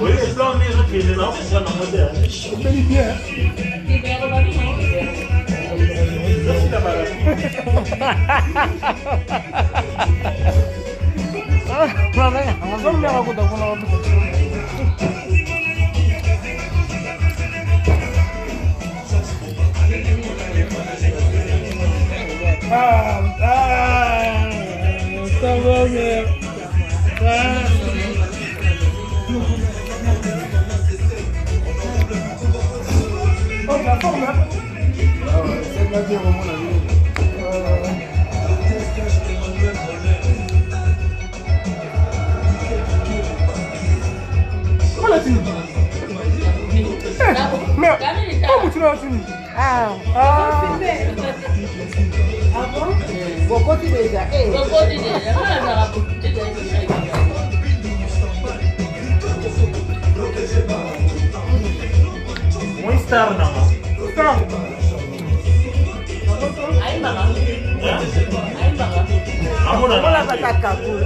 Oui, le plan maison qui est là, on va dans le modèle. On fait bien. Merci la balade. Ça va, mère. Oh, la forme, hein? Ah ouais, c'est pas bien, mon ami. Comment la tenu? Merde, comment tu l'as tenu? Ah bon? Beaucoup déjà. Muy star nama. Star. Ayo makan. Amuna Bola bataka cool.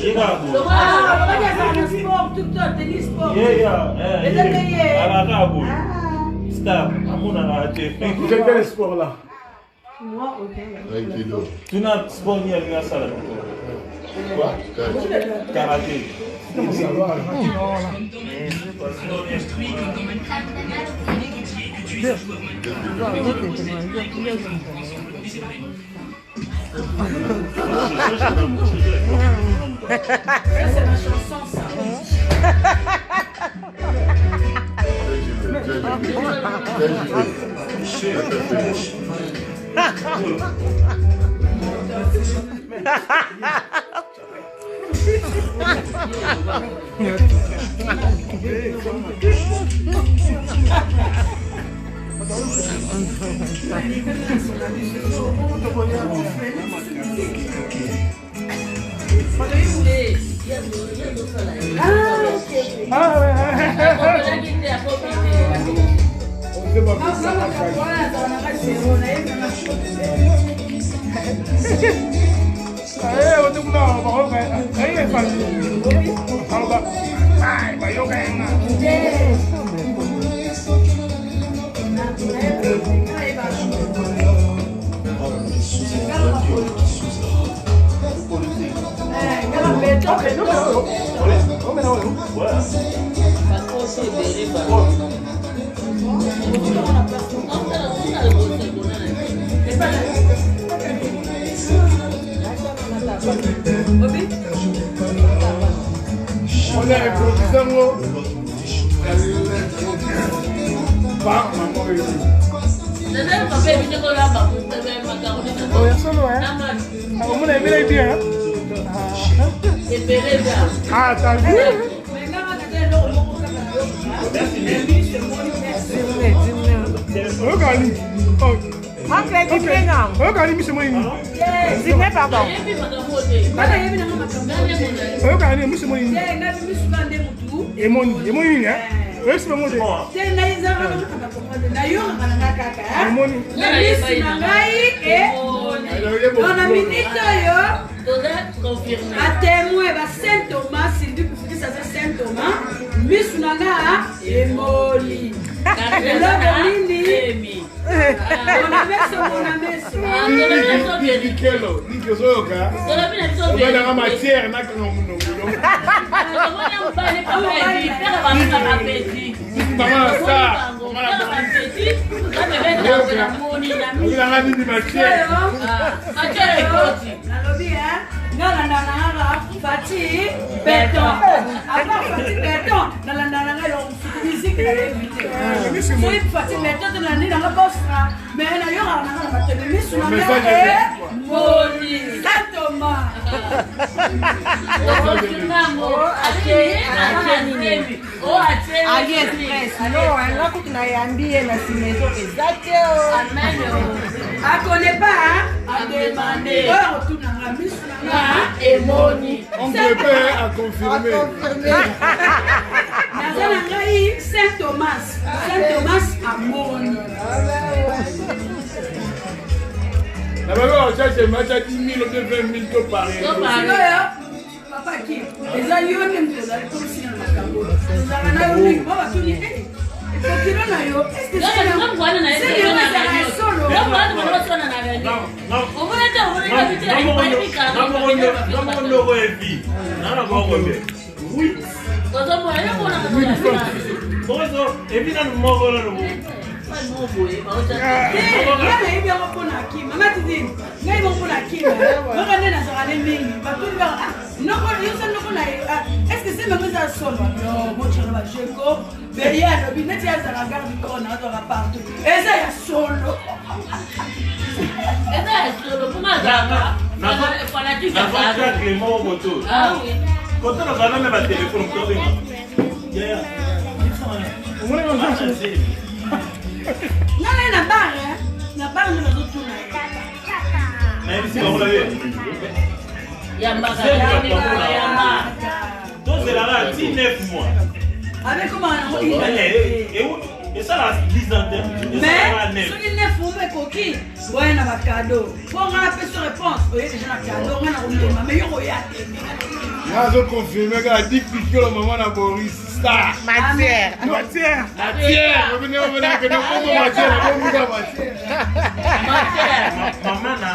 Ika bu. Banyak sana sport, tutor, tenis sport. Yeah. Alaka bu. Star. Amuna na ate. J'aime bien les sports là. Moi, ok. Tuna sport ni alina sala. Quoi? Karaté. Comment ça va? C'est ma chanson, ça. Ah, t'as vu? Regarde. Regarde, monsieur Moïni. Pardon. Regarde, monsieur Moïni. Et Moïni, hein? Oui, c'est mon Dieu. A témoin, Saint Thomas, Sylvie, pour que ça soit Saint Thomas, Miss Nana et Molly. Et là, Molly, on a mis ça, on a mis Fati béton. À part Fati béton, dans la musique, c'est Fati béton de l'année dans la bosse. Mais il y aura un matériel sur la mer. Moni, Thomas. AliExpress. Non, elle a coûté la yambi et la cimeto exactement. Amen. Elle connaît pas, hein? À demander. Et Moni. On prépare à confirmer. Saint Thomas. Saint Thomas à Moni. D'abord, ça c'est match à 10 000 ou 20 000 par an. Papa qui? Les aïeux n'aiment pas comme si on a Est-ce que c'est même ça sonne? Non, moi je vais Jacob, mais il y a le binet qui a la garde du corps, on a partout. Et ça y a solo. Et ça y a solo, comment ça va? Ah oui. Quand on a même un téléphone, donc c'est là 19 mois. Avec comment et ça la 10 ans. Mais sur les 9 mois coquille, ouais na cadeau. Bon on a fait sur réponse, oui déjà na cadeau, on a roulé mais yo ya. Je confirme que 10 piqué le maman na Boris star. Matière. Venez que nous pouvons matière. Maman na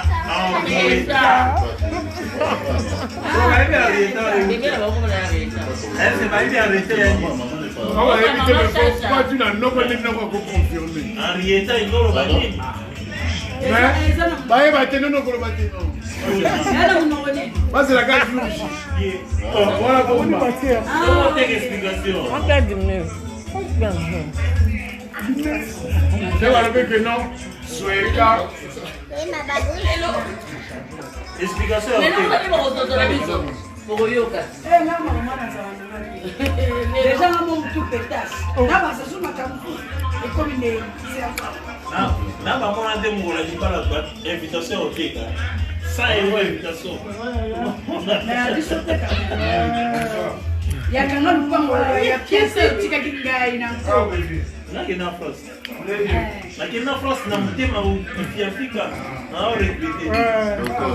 explication. Déjà mon tout pétasse. Là bas c'est sur ma camoufle. Et comme il est Là maman a demandé la invitation au thé. Ça est une invitation. mais à 17 il y a quand même pas il y a pièce qui gagne encore. Là qui est en France. Là qui est en France na mutema u Afrika. Ah répéter.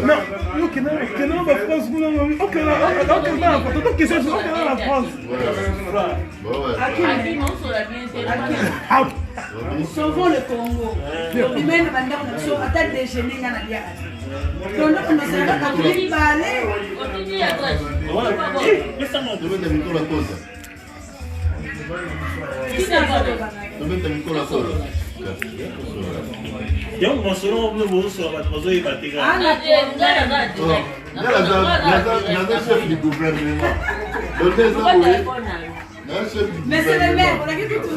Non, nous qui non la France nous OK là. Donc que c'est la France. Sauvons le Congo. Le même bandar nous à déjeuner na dia. Donc on nous a appris parler. Continue à gauche. Donc mon selon vous sur la maison il va te gagner. Chef du gouvernement. Mais c'est le maire, on a vu tout.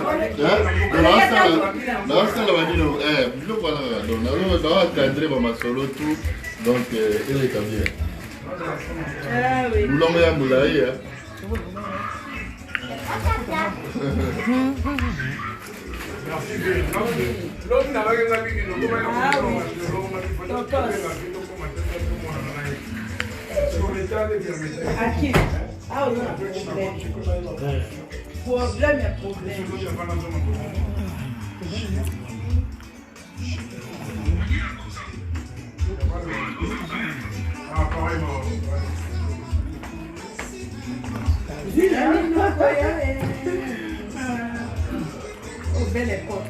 Donc, il est bien. Ah oui. Nous l'avons à Moulaï. Aqui. Ah oui, problème est problème. Oh, belle époque.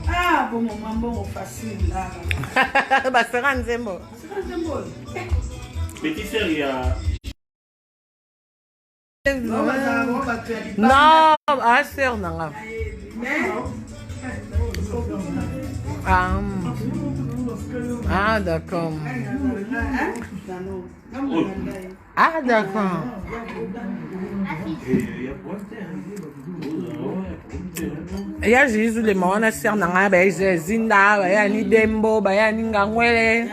Ah, bon moment, bon, facile là. Bah, c'est un Zembo. Petit sœur, il y a. Non, ah, sœur, non. Ah, d'accord. Ah, d'accord. Il y a Jésus, les mamans, les sœurs, les Zinda, les Dembo, les Ngangwele.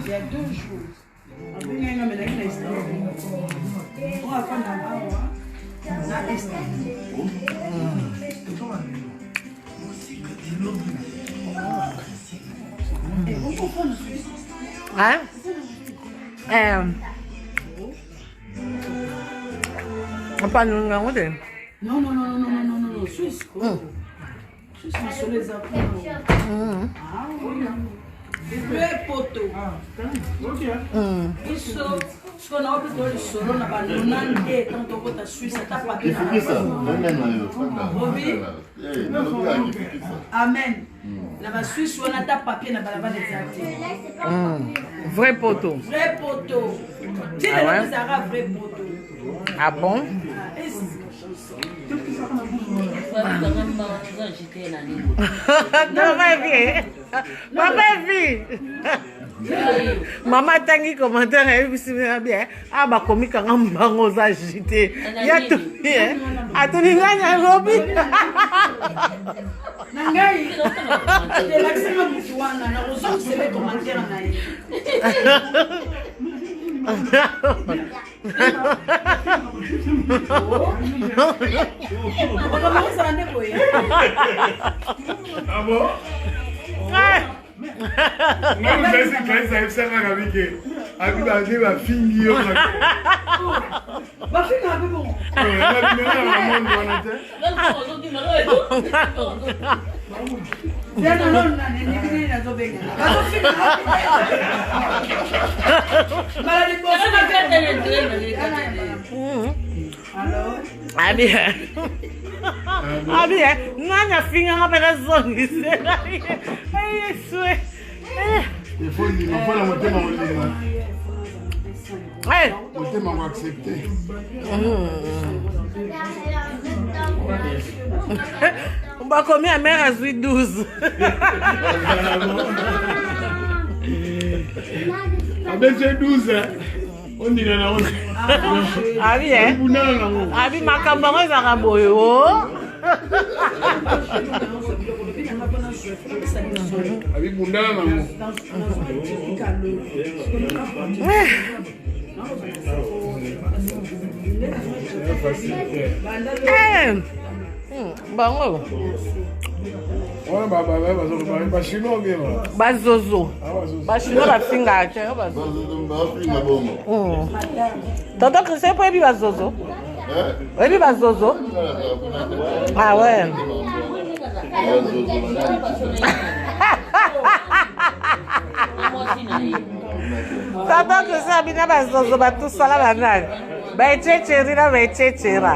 Il y a 2 jours. On va prendre Hein? Pas nous, non, non, Suisse. Suisse, les enfants. Ah oui. Vrai poto. Biso, ce qu'on a plutôt le solo, on a pas le nandé, tant qu'on peut Suisse, ça pas Il faut que ça. Amen. La Suisse, on a ta papier, on a pas les Vrai poteau. Vrai poto. Tu Ah ouais? les arabes, vrai poto. Ah bon? Non, ma vie. Maman tangi commentaire bien. Ah bah comme quand on mange agité. Il y a tout bien. Ah tu n'y as lobby. Nangai. De l'accent à Boutouana, na rosa c'est les commentaires na. Ah bon? Non, mais c'est ça avec ma fille. Ma fille n'a pas bon. Ah bien. Ah bien. Nanya finga ngapela zongi sela. Il faut la monter mon livre. Hey. Monter m'a accepté. On va combien à mère à 12. Avec ces 12, on dit là on. Ah bien. Ah bien makambo ezaka boye o. Avec bundala nango. Bango. Ouais, bah, chinois bien. Bazozo. Bachinois bafinga te bazozo. Tonton Christian peut être bazozo. Oui, bazozo. Ah ouais. Tonton Christian bina bazozo batusala banani. Baechechera baechechera.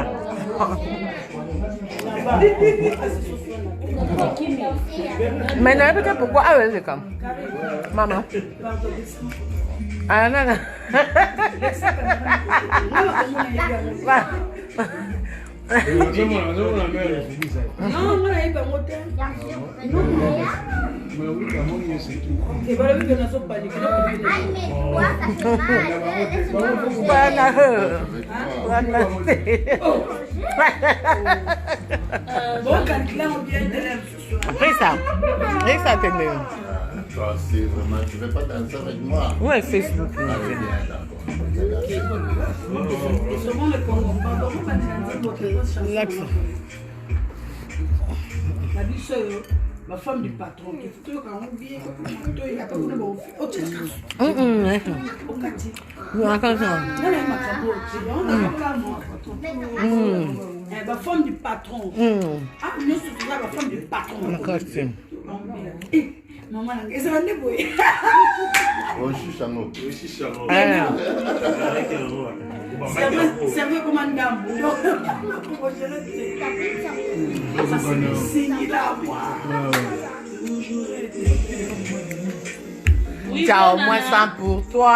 Mais non, peut-être pourquoi? Ah ouais, c'est comme. Maman. Ah non, non. Non, on a eu pas monter. Resta t'aimer. C'est vraiment, tu ne veux pas danser avec moi? Ouais, Facebook. Ma femme du patron, qui faut que quand on vient, il n'y a pas de bon. Ma femme du patron. Ah, nous sommes la femme du patron. Maman, est-ce que vous avez servez comme un dame. Ciao, moi ça pour toi.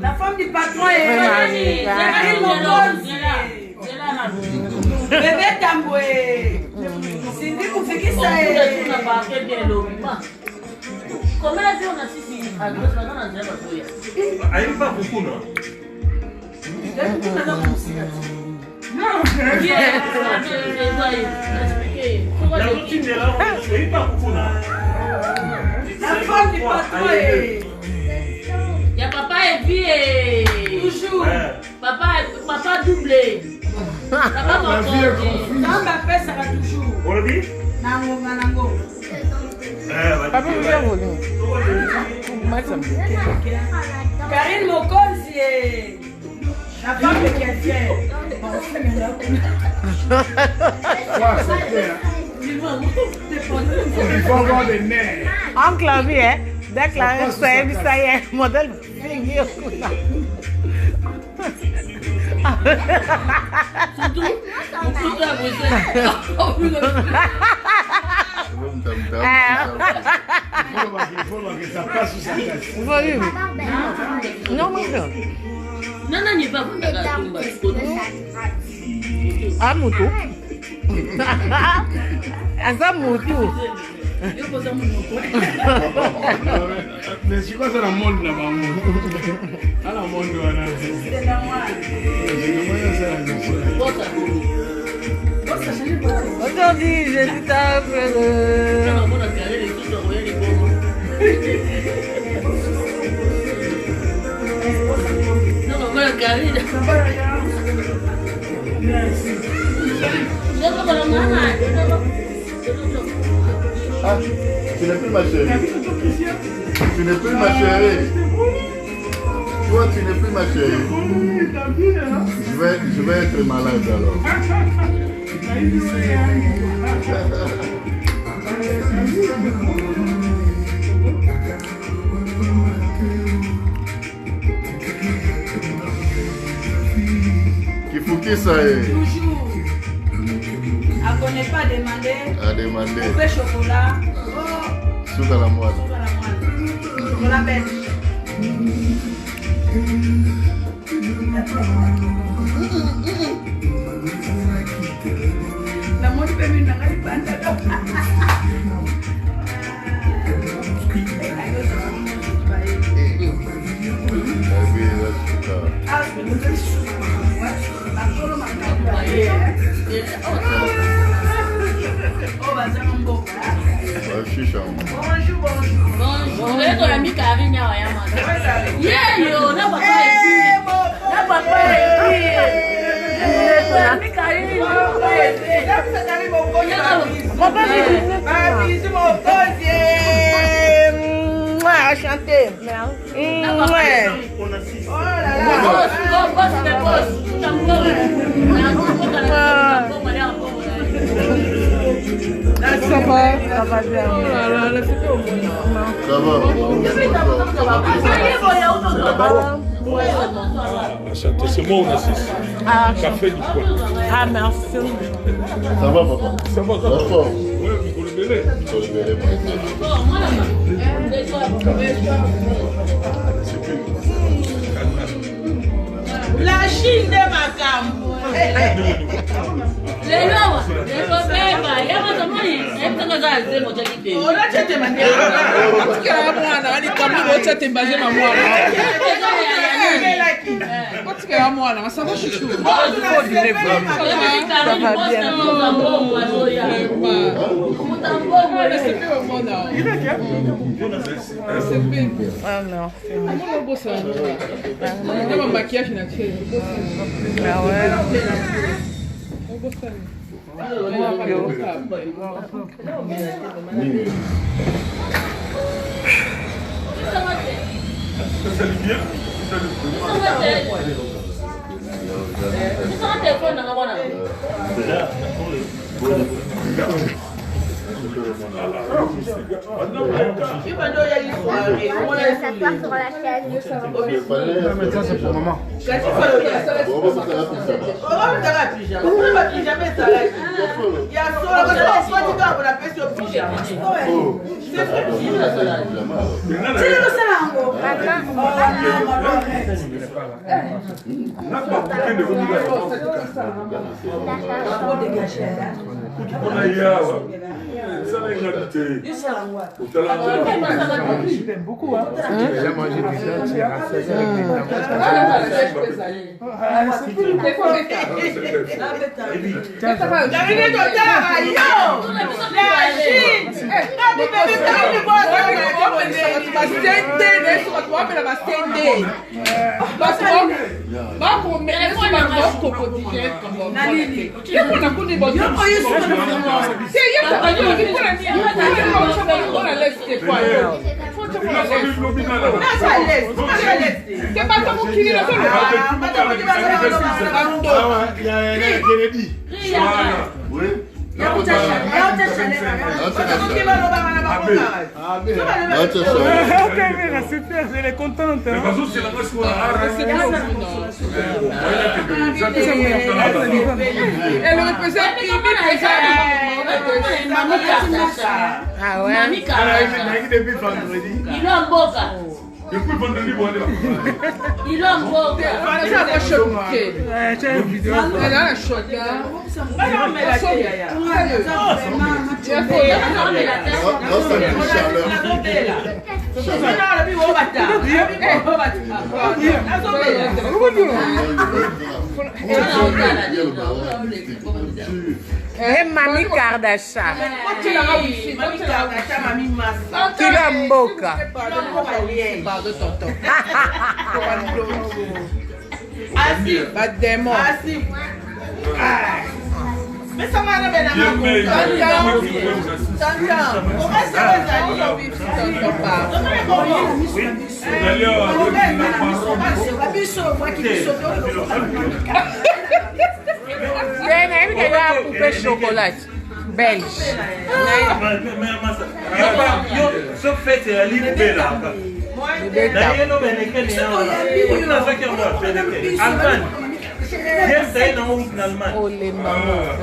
La femme du patron est bébé Tamboué. C'est lui qui fait qui ça est. Comment est-ce qu'on a si Aïe pas beaucoup, non? Non, La routine est là, aïe pas beaucoup, non? la femme du patron est. Il y a papa et vie. Toujours. Papa doublé. Papa La vie est confuse. Quand ma fête sera toujours. On le dit? Nango, nango. Papa, vous bien voulu. Karine Mokonzi, la femme de quelqu'un. Il faut avoir des nerfs. En clavier, Déclaré ça y est, modèle figure. Non, Non, n'est pas bon. Ah, moutou. Ah, ça, moutou. Mais c'est quoi ça le monde là-bas? Ah, le monde aujourd'hui, je suis un peu Ah, tu n'es plus ma chérie. Tu n'es plus ma chérie. Toi, tu n'es plus ma chérie. Je vais être malade alors. Kifuki ça est. Toujours. À connaît pas demander. À demander. Coupé chocolat. Sous à la moelle. Chocolat belge. La mode féminine n'a pas Bonjour, l'ami Karine, chanter. Ça va bien. C'est moi, on assiste. Café du coin. Ah, merci. Ça va, papa? Ça va, ça va. D'accord. Oui, vous le verrez. Je le verrai, La Chine de Macambo. Sur la chaise. Mais ça c'est pour maman. Beaucoup, hein. J'ai mangé du ça, c'est à 16 heures. Ok, mira, super, elle est contente. Mais parce que c'est la moche qu'on a. Elle représente Ah ouais? Depuis vendredi. Il a un boca. Depuis vendredi, bon, Il a un boca. Elle a choqué. Tu as une vidéo. Elle a choqué. Et Mamie Kardashian. Kilamboka. Bademo. Mais ça m'a ramené à poupée chocolat belge. Ce fait, c'est la ligne belle. Oh les mamans.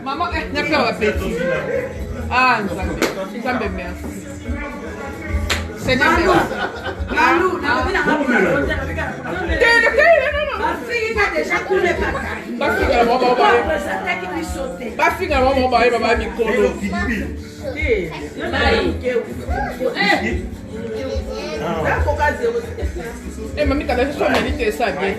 Maman, n'a pas appétit. Ah, Nzambe, merci. Seigneur, eh, mamie, quand je suis médité, ça bien.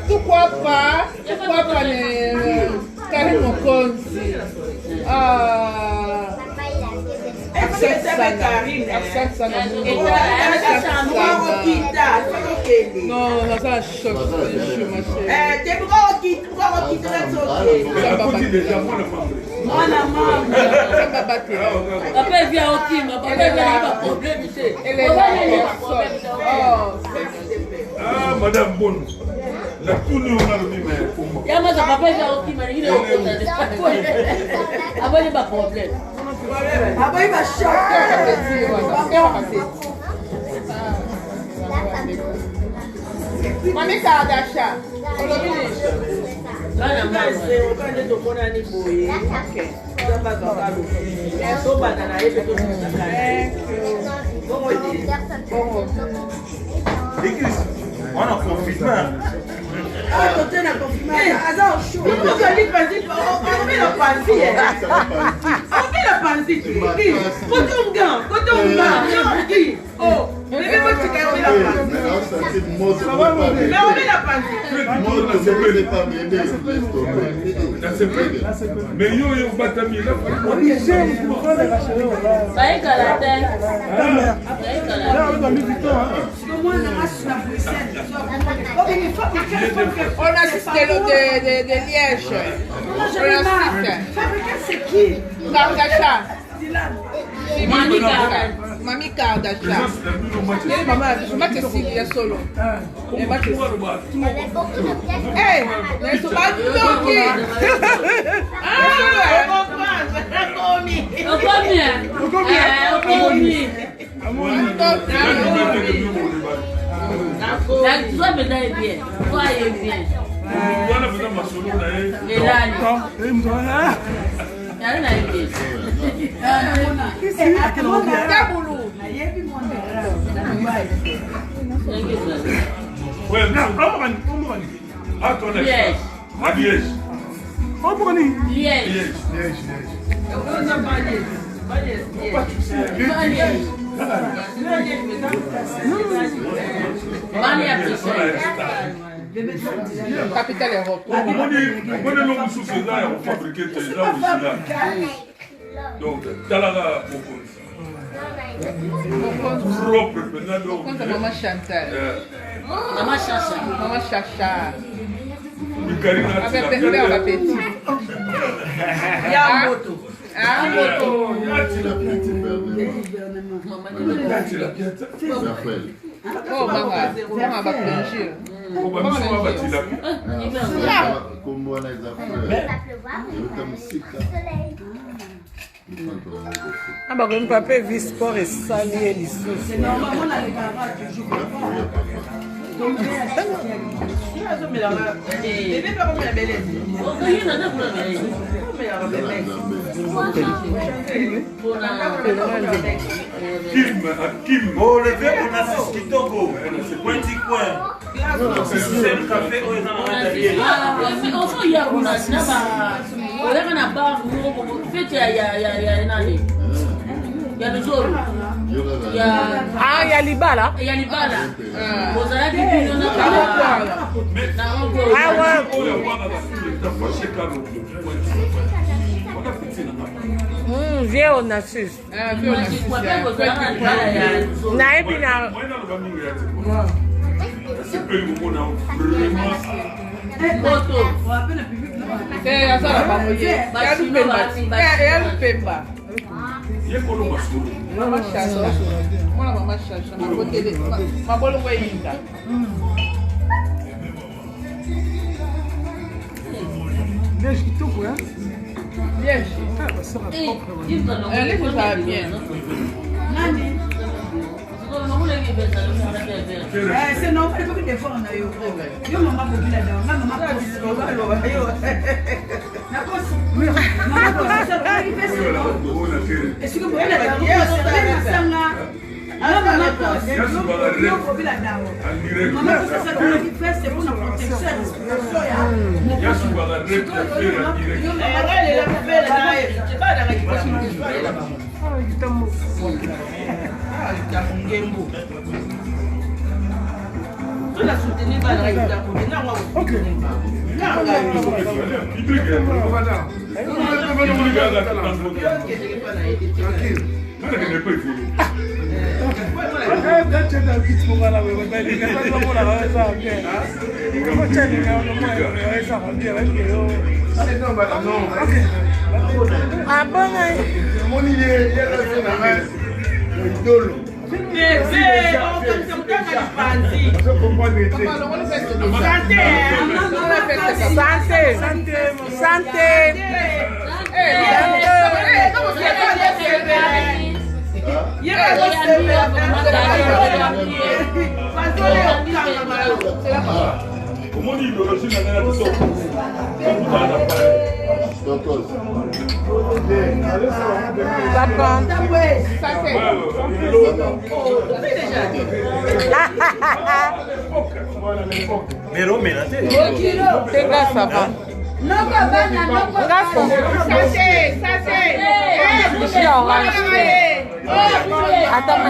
Pourquoi pas les Karim Mokonzi? Non, ça choque. Papa vient au team, papa vient avec un problème. Elle est là, Ah, Madame Bonne. La tournée, on a le même pour moi. Yama, papa vient au team, il est au côté. Avant, il n'y a pas de problème. Avant, il va choquer. Mamie Kardashian. On a confinement. Mais yo, yo, batami, là, On assiste de Liège. On assiste. C'est qui? Kardashian. Mamie Kardashian. Mami Kardashian. Et maman, je vais te signer solo. Et va te mais c'est pas tout qui. Toi, médaille bien. Toi, il est bien. Capitale Europe. Donc, Talaga Quand maman Chantal. Maman Chacha. Maman Chacha. Avec père appétit. Yamoto. Moto. Oh, maman. Maman va plonger. Ah bah comme papa vit sport et sali et l'issue. C'est normalement on a les camarades toujours. Donc bébé pas comme la belle. Kim, oh le verre on assiste kitoko. Pointi coin. C'est le café on est dans la table. Also ya kuna naba. Oleka na bar ngo fete ya nani. Ya bizoro. Ya ah ya libala. Ya libala. Bozala ki bino na ka. Na ngo. Ah ouais. Viens au Nassus. Viens au Nassus. Na ebina. Moto. C'est ça la bamoye. Elle fait pas. Maman Chacha. Moi maman Chacha. Ma côté de ma bolo weinda. Deixa que tu vai. Bien. Elle est ça bien. Nani? C'est normal que des fois on a eu. Yo maman pour la dame, maman pour yo. Na cause. Maman pour ça va arriver c'est non. Est-ce que vous voyez la dame? Alors maman pour yo pour la dame. Maman pour ça qu'on a fait c'est pour la protection. Elle est là pour faire la dame. C'est pas dans la Ah bon santé. Comment on dit l'origine de la maison? Mais Romain, c'est grâce ça va. Non, papa, non, papa. Attends,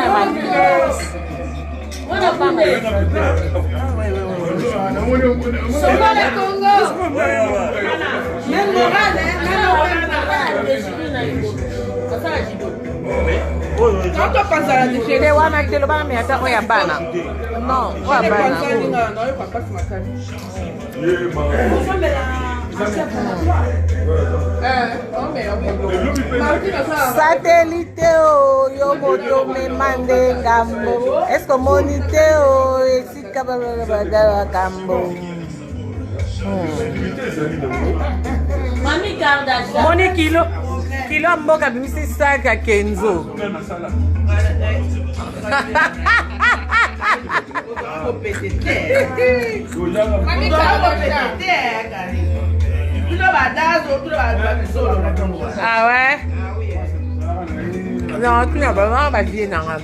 wana kelo bana me ata oya bana Non, wa bana. Satellite o yo moto me mande ngambo. Est-ce que monite o esika baba kambo. Mami Kardashian. Moni kilo mboka bimisi saka Kenzo. Ah ouais? Non, tu n'as pas ma vie dans la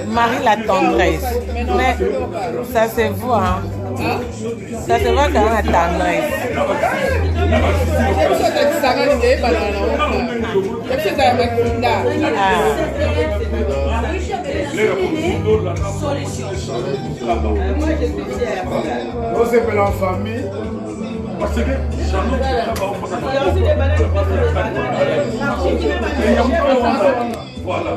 Marie la tendresse. Mais ça se voit, hein? Ça se voit quand la tendresse. On s'appelle en famille. Parce que voilà.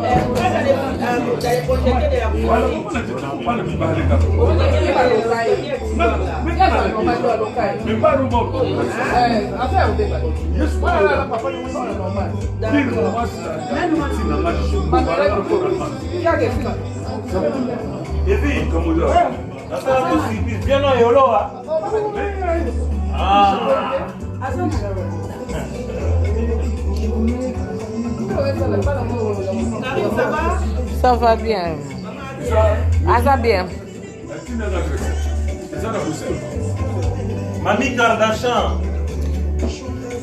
Ça va bien. Ah, ça va bien. Mami Kardashian.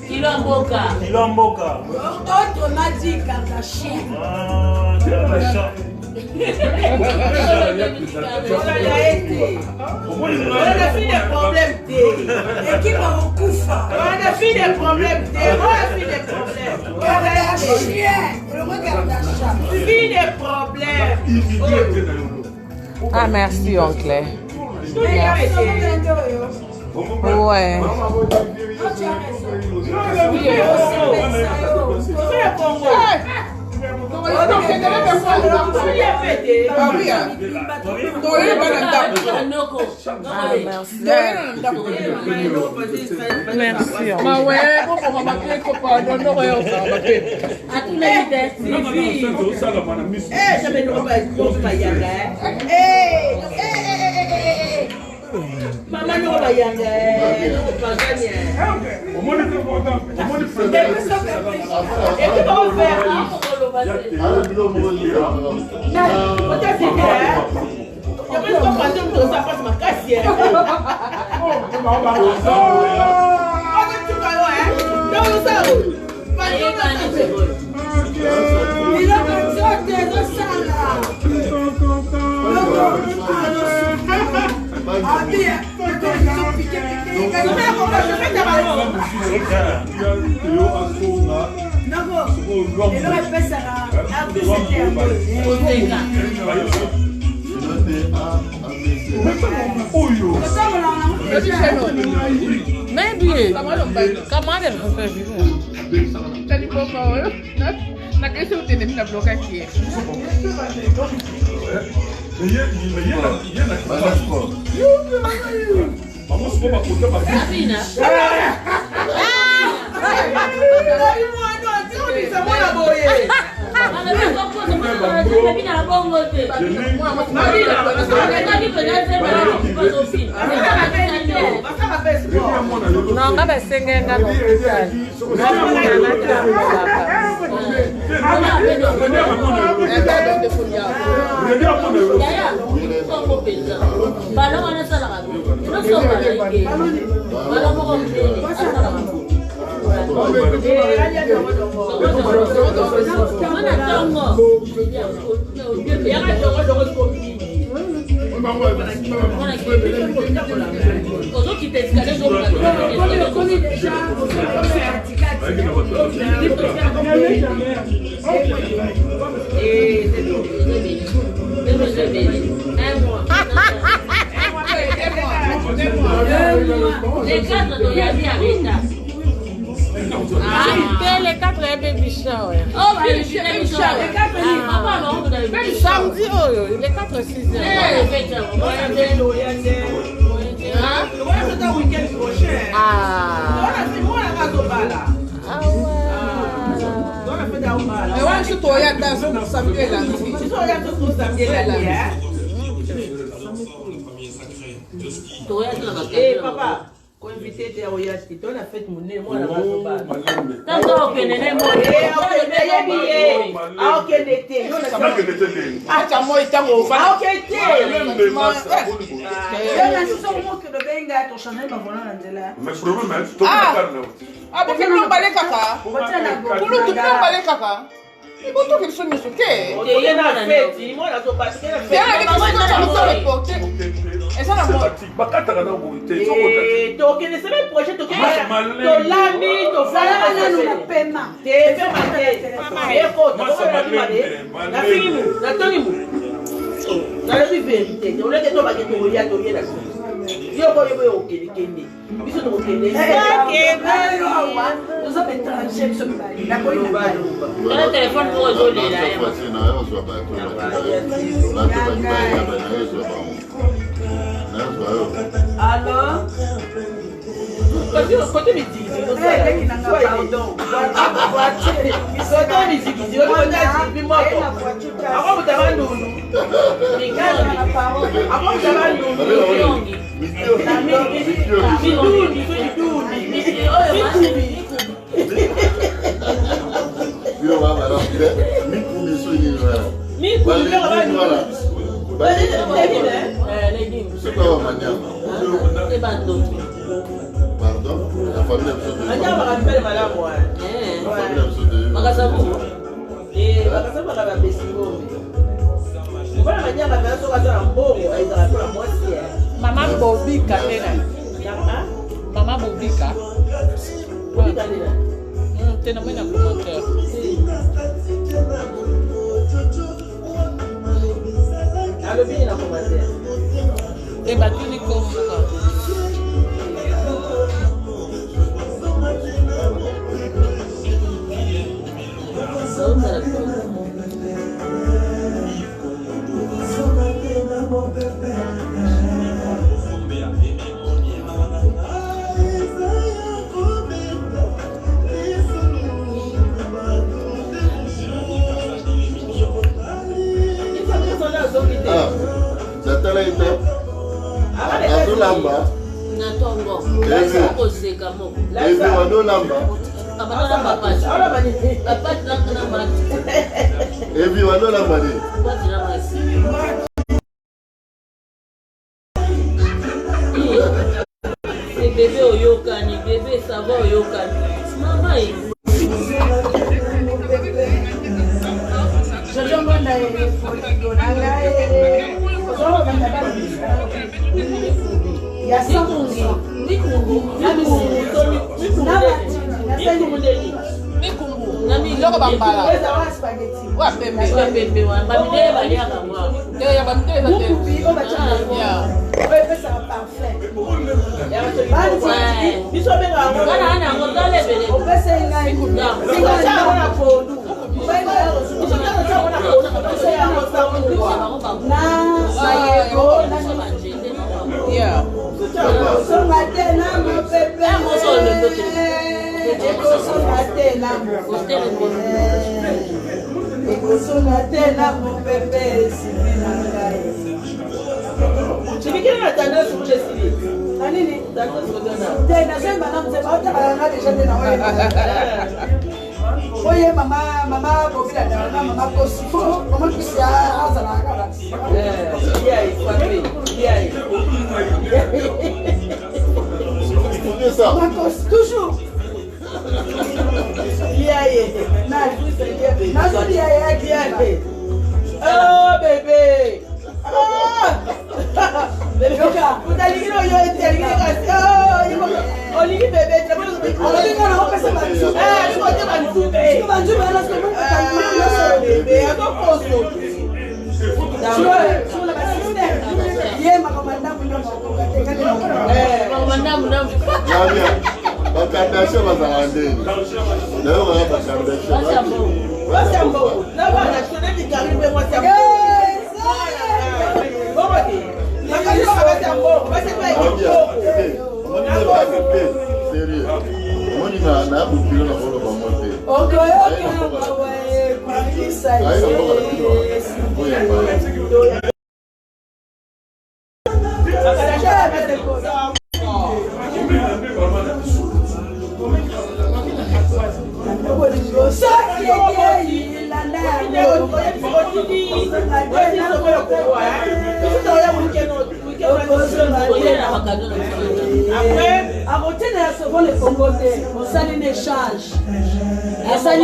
Kilomboka. Kilomboka. Autre m'a dit Kardashian. Ah, Kardashian. On a fait des problèmes. Et qui va au coup? On a fait des problèmes. On a fait des problèmes. Regarde la chambre. Fille des problèmes. Ah, merci, oncle. Ouais. Maman no bayanga no paganya. Au moins le Et tu vas faire on va faire. On t'a dit je peux pas passer tout ça passe ma cassière. Non ça. Il a besoin de ça là. Ah bien, Maybe. Come on, na kesi utende mina bloka kie. Vamos para contar para Sabina. Non, nga basenge nga l'hôpital. Les quatre doivent y aller avec ça. Les 4 baby shower. Oh, baby shower. Samedi, les 4 6 papa, quand invité était à Oyasti, on a fait mon nez, moi la alors côté musique pardon, la famille Maman Bobika, Maman Bobika. T'es nommé dans le commentaire. Et bah tu dis comme ça. Bébé Oyokani, bébé ça va Oyokani. Maman ekosona te na mopepe esimi na ngai Chibikini na tendresse pour les civils. anini Tendresse pour les te nazoyemba na mzemba otakalanga deja te na oye mama bobila na mama kosi comment tu sais azala kala mama kosi toujours oh bébé bakandashe bazala ndeni nayo baya bakandashe omoni na bukilo na bolo bango te Après, à côté de la seconde, les Congolais, on s'allie un échange. Ça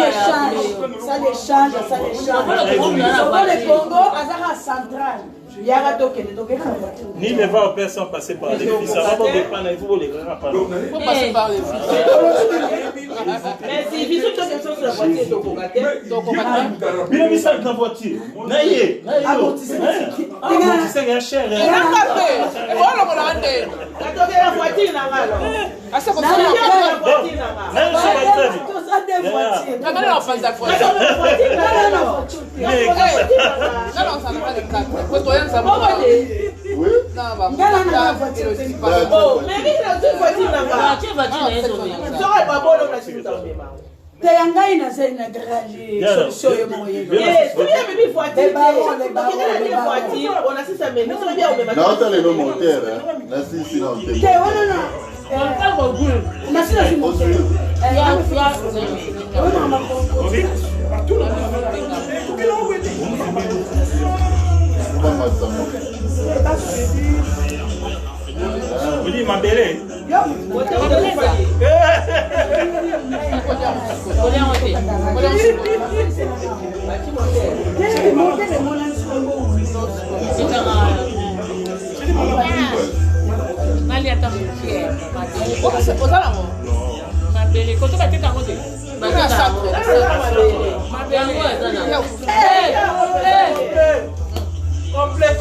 l'échange. Les Congo, à la centrale. Ni les vampires sont passés par les fils. Ça va pas dépendre, il faut les grands par faut passer par les fils. Mais si ils sont sur la voiture, donc bien mis ça dans la voiture. Naïe. Amortisseur est cher. Et là, après, voilà, on l'a rendu. la voiture là-bas. Ah, c'est comme ça. Teyangai na zai na garage solution yo mo yelo. naota lelo motere nasisi na ote Te wana na. Nasina simu. Vous dites ma belle. Complet.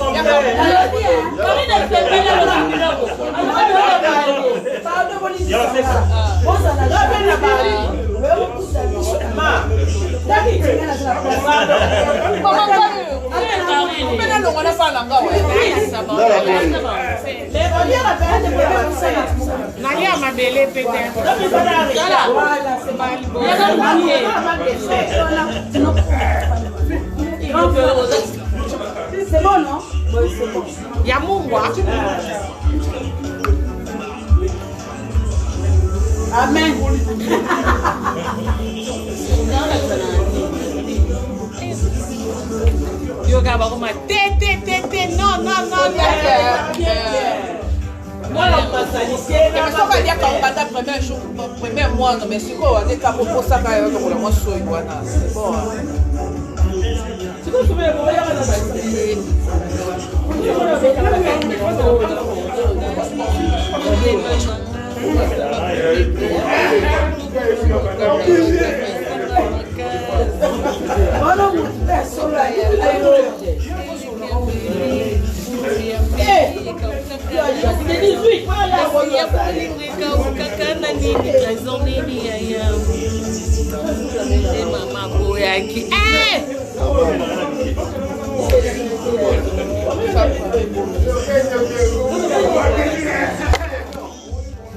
C'est bon, non? Oui, c'est bon. Yamungwa. Amen. Yoga bakoma te non. Moi, la pasalité, Mais ça va dire qu'on va premier mois, mais c'est quoi? On est capable pour ça quand on a moins soin. C'est bon. tu peux trouver le moyen de la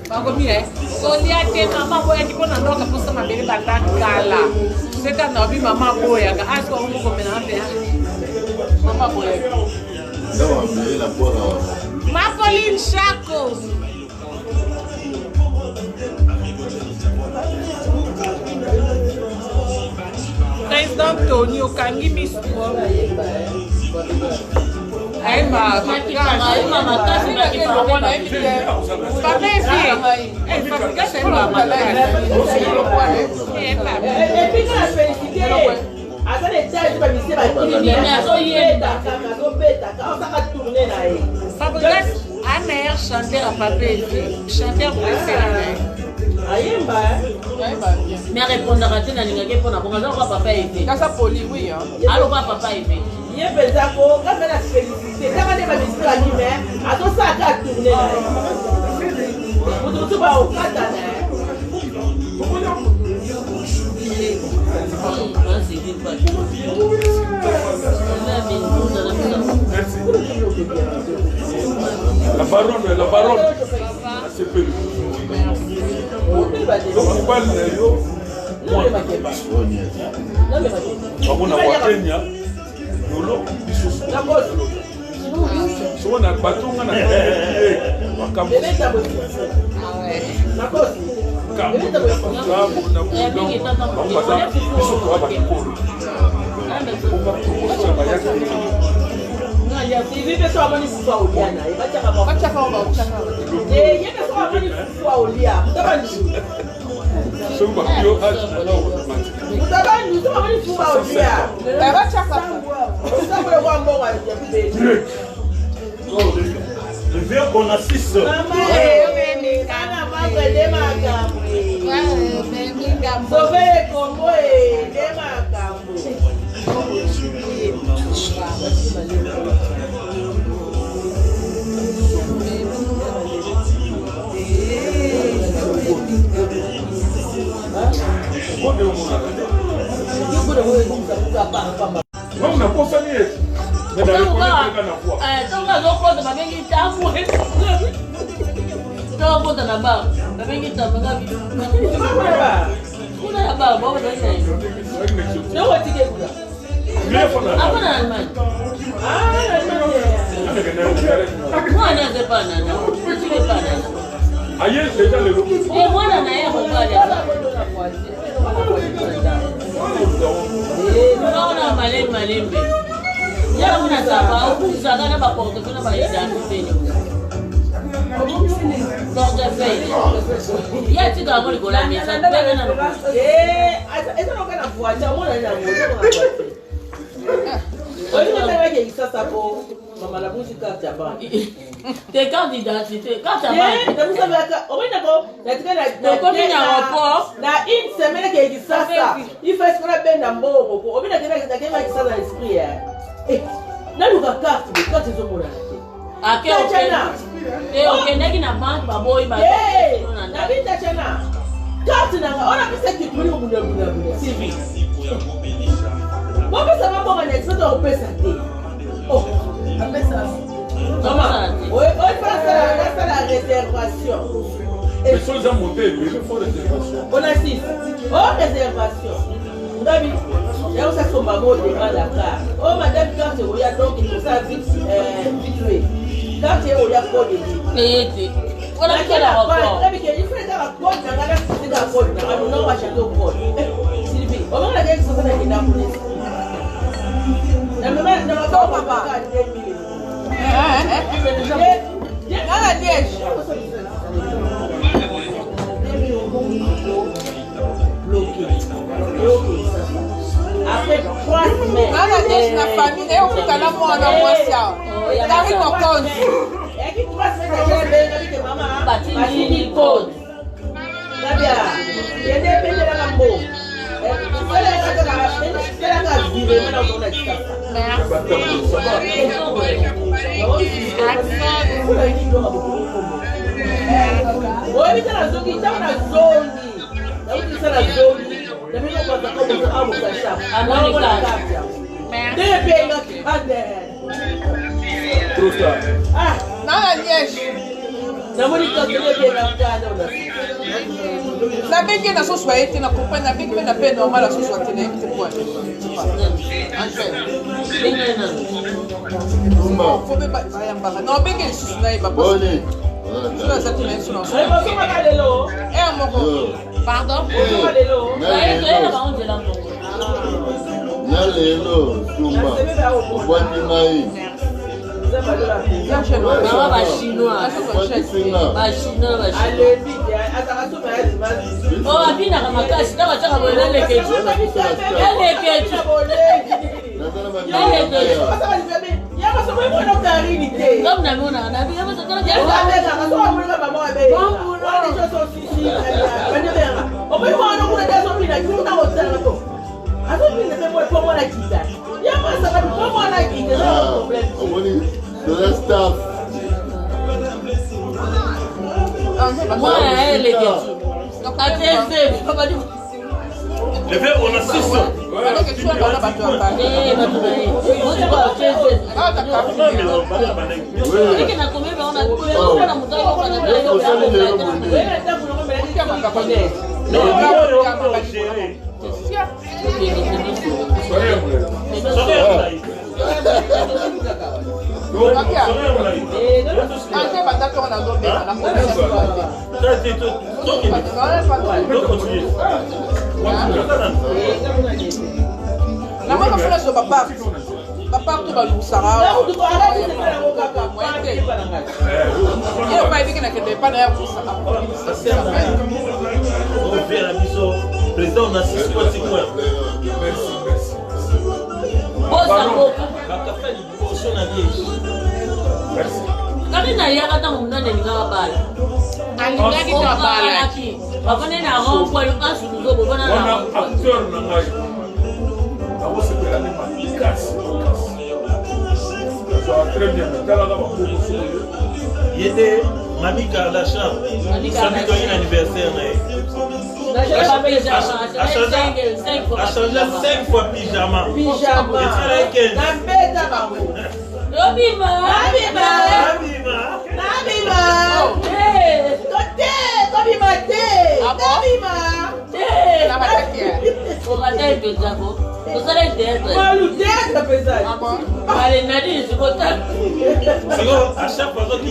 Bago mire, so liate mama boya kipona ndoka pusa mabele bandakala. C'est quand on a vu maman boya. Est-ce qu'on peut commander un peu? Maman boya. Ma Pauline Chaco. Président Tony okangi misu. Aïma, un meilleur chanteur à Papa chanteur préféré. Mais répondre à la ligne pour la papa et ça poli, oui. Alors papa et Il y a des accords, quand même la félicité, quand même la ministre à l'hiver, à tout ça à tourner. Vous ne trouvez pas au Qatar. La baronne, c'est peu. Donc, on parle de Kenya. Someone at Batunga and Je viens qu'on assiste. Sauver le Congo et les non, on n'a pas ça. Mais dans le tes candidats, quand tu as une semaine qui dit ça, il fait ce qu'on appelle un bon repos. On vient de ça dans l'esprit. Là, nous avons carte, quand ils ont mon à quel moment ok, n'est-ce pas banque, baboy, baboy. Carte, on a fait ça qui est plus civil. Moi, ça va pas m'en être, on peut s'attendre. Oh, on peut s'attendre. Oui, on fait la réservation. Les choses à monter, mais il faut réservation. On assiste. Oh, réservation. Vous avez vu? Il y a aussi son maman au départ Dakar. Oh, madame, quand il y a donc, il faut ça vite tuer. Quand il y a quoi de dire? On a fait la rapport. Il faut faire la rapport. On a fait la rapport. On a acheté au port. Sylvie, on a dit que ça va être la police. La maman, on va pas faire 2 000. Après 3 semaines, na famille, eu ficar na moda na moça. Tá me tocando. É que 3 semaines, eu já que mamãe batini code. Sabia? E depende da mambo. Será que a vida não dá de casa? Oi, tá na zona, tá na zona. Não precisa na zona. Também não pode como amo cachorro. A não na casa. Depende aqui, cadê? Trouxa. Ah, Não, Anies. não vou dizer que ele é na casa, não. La benge na so soit été na comprendre na benge na peine normal la so soit été na quoi. Faut pas ayamba. Non benge sous na ba. Boni. Ça ça tient sur non. Pardon? Nalelo, Tumba. Wani mai. The staff. Moi, elle est Le fait, on a 600. La maman fait ça papa. Papa tu vas nous Sarah. Il a pas dit qu'il n'a pas d'air pour ça. On fait la mission. Président, on a 6 points, 6 points. Karina yaka tangu mnane ningawa bala. Alingaki ta bala. Wakone na rompo alukansu nuzobo bana na rompo. Acteur na ngai. Awo sepela ni malikasi. Ça va très bien. Tala na bakoko so. Yede Mami Kardashian. Samedi un anniversaire na. A changé 5 fois pyjama. Pyjama. Robima. À chaque fois que tu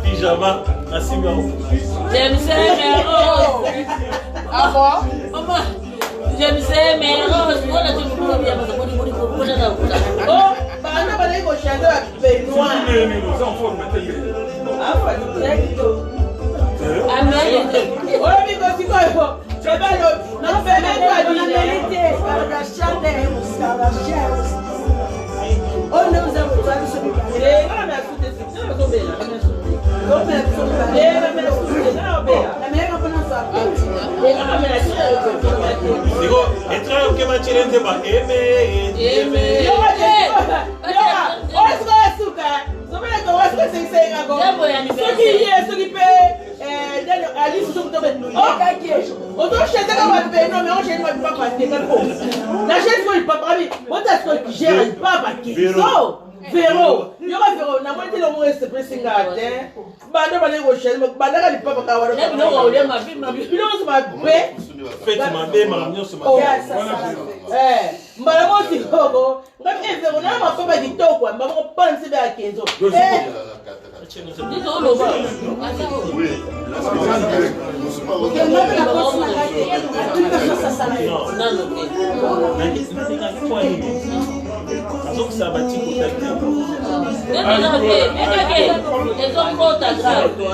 pyjama à Simon. J'aime ça, mais oh. Ah bon? Maman, j'aime ça, mais oh, c'est bon, là, tu peux bien, parce que oh, bah, on a pas d'aller au château à Benoît. Ah, pas du tout. Ah, mais oh, mais quand tu vois, tu vas le. Non, fais même pas de vérité. Oh, nous avons besoin de ce Véro, il y aura Véro, n'a pas été le mot de ce pressing à terre. Banda va les rocher, Banda n'est pas pour avoir le faites ma belle, ma mignon, c'est ma Mbalamosi Kogo, ngapi Véro, n'a pas pas dit tout quoi, maman pense bien à 15 ans. Donc ça va t'y contacter.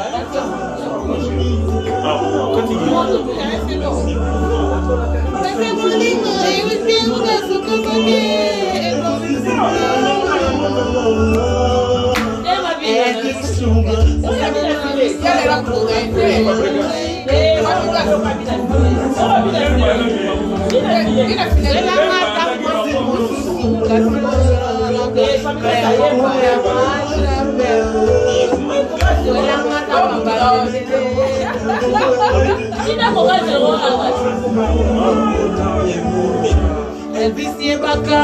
Elvisie baka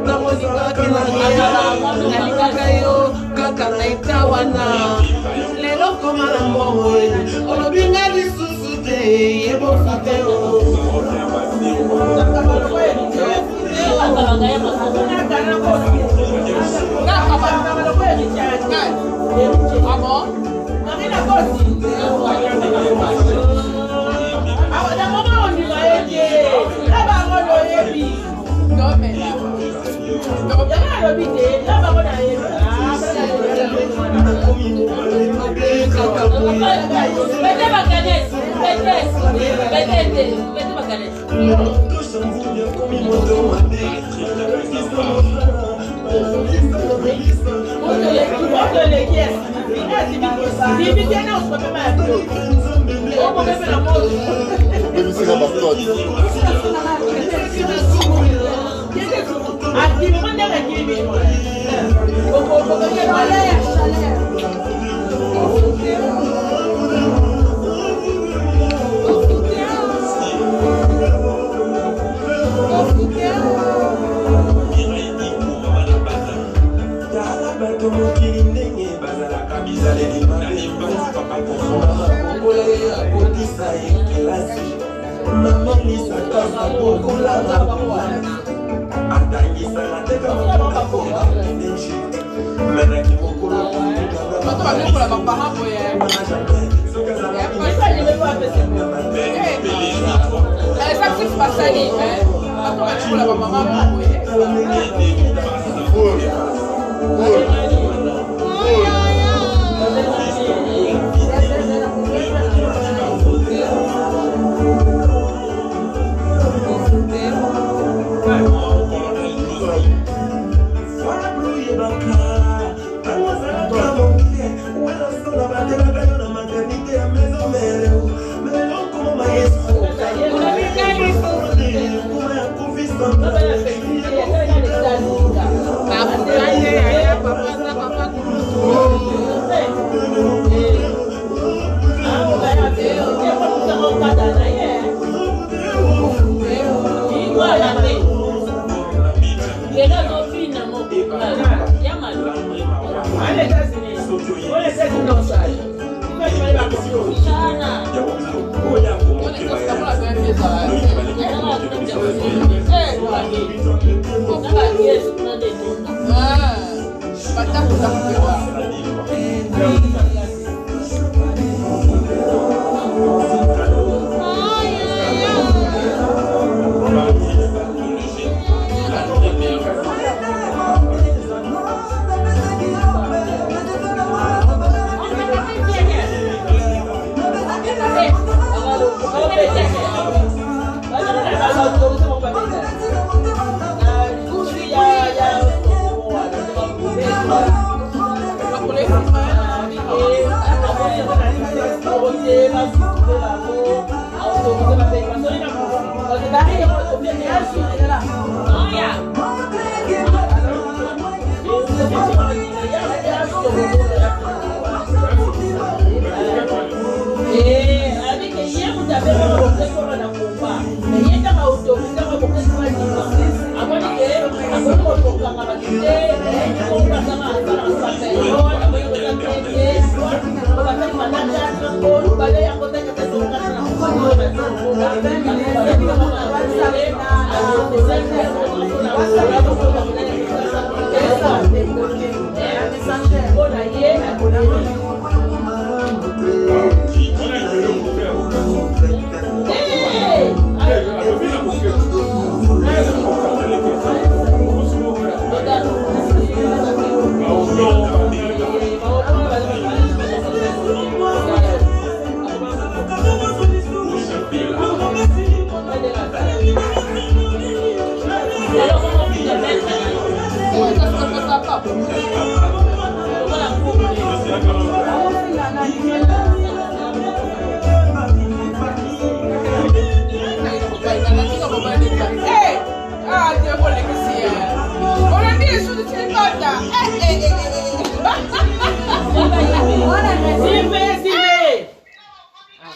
na monika kinangala nalikaka yo kaka naita wana lelo koma na mbongo olobinga lisusu te yebo fute o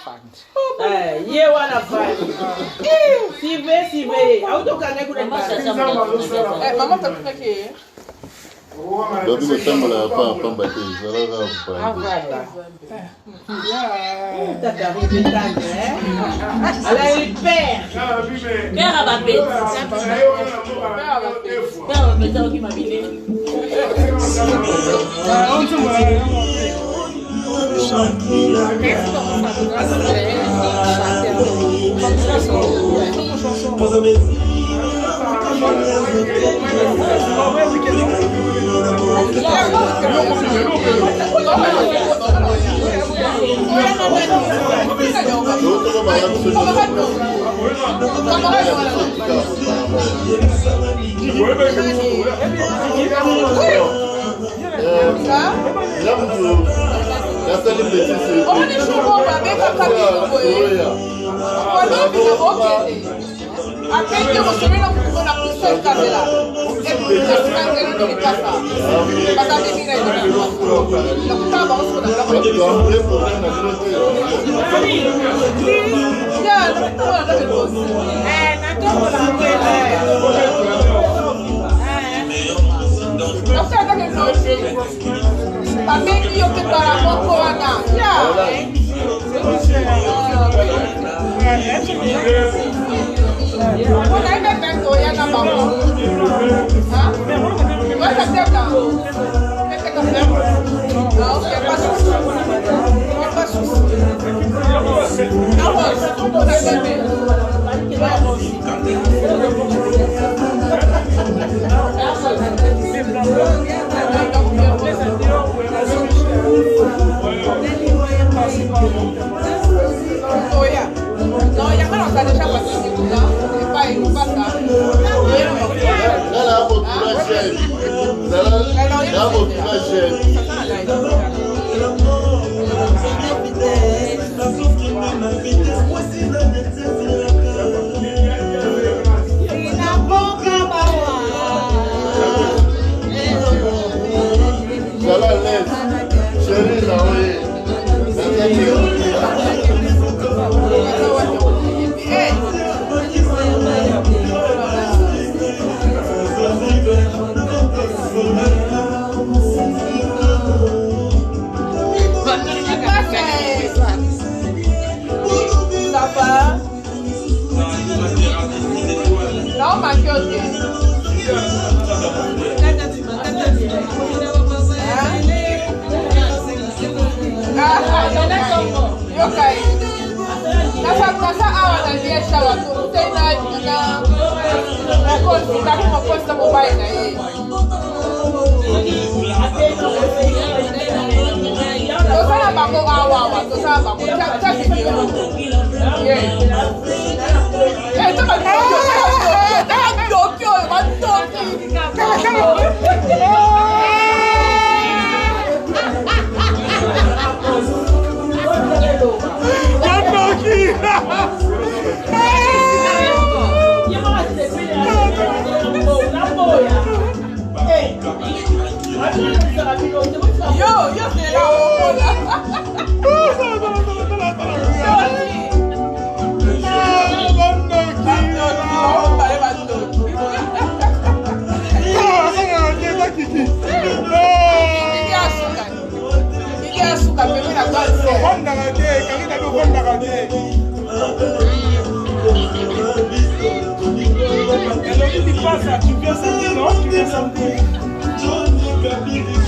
fandi. Ye wana fandi. Sive. Autokane kuna maman t'as fait Donc il me semble pas combattre. Elle a eu père. Père à ma bête. Père à ma bête qui m'a mis. Après, vous savez, la plus seule caméra. Et vous savez, pas ça. Parce que vous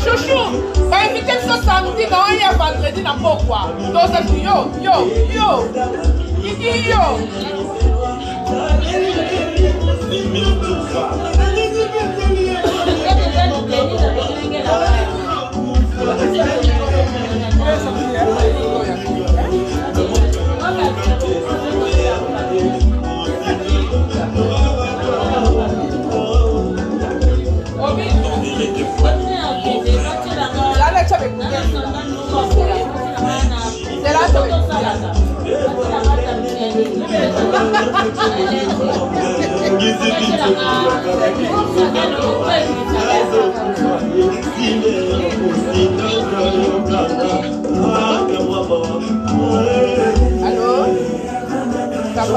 Chouchou, va inviter ce samedi, non, il y a vendredi, n'a pas quoi. Donc, yo. Kiki, yo.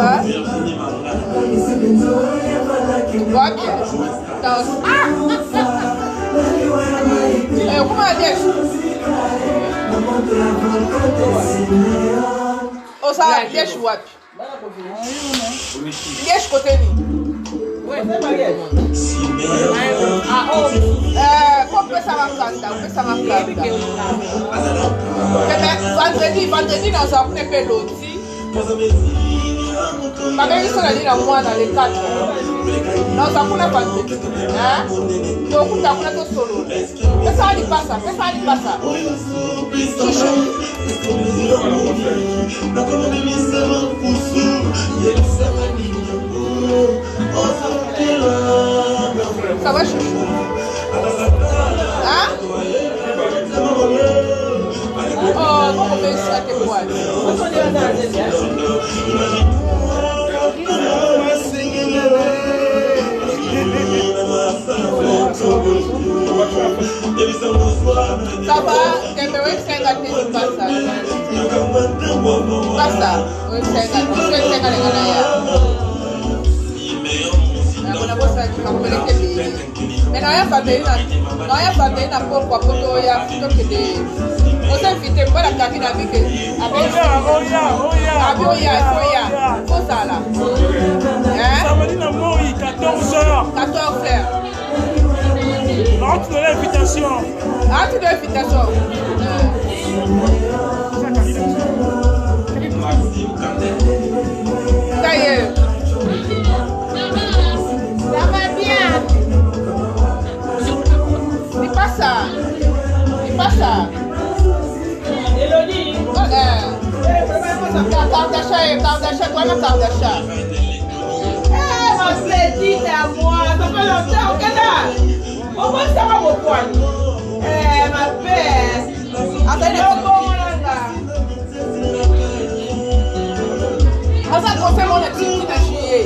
va? Wapi? Comment elle oh ça va, Liège wapi? Liège côté ni? Vendredi dans un peu loti. Ma mère ils sont allés dans moi dans les 4. Dans un peu vendredi. Hein? Donc on a tout solo. Mais ça n'y passe ça, mais ça n'y passe ça. Ça va chouchou? Hein? Oh, comment on fait ça tes poils? Ça va? T'aimes bien que c'est un gâteau de passage? Pas ça? Oui, c'est un gâteau. Je suis un gâteau. Mais non, il y a pas de pourquoi il y a plutôt que des. On s'est invité pour la cabine avec faut ça là. Samedi dans Mori, 14h. 14h. Entre de l'invitation. Entre de l'invitation. Ça y est. Ça va bien. C'est pas ça. C'est pas ça. Elodie. Kardashian, toi la Kardashian. Eh, ma petite à moi, ça fait longtemps, Canada. Au moins ça va mon poil. Eh, ma père. Attends, ça concerne mon activité de chier.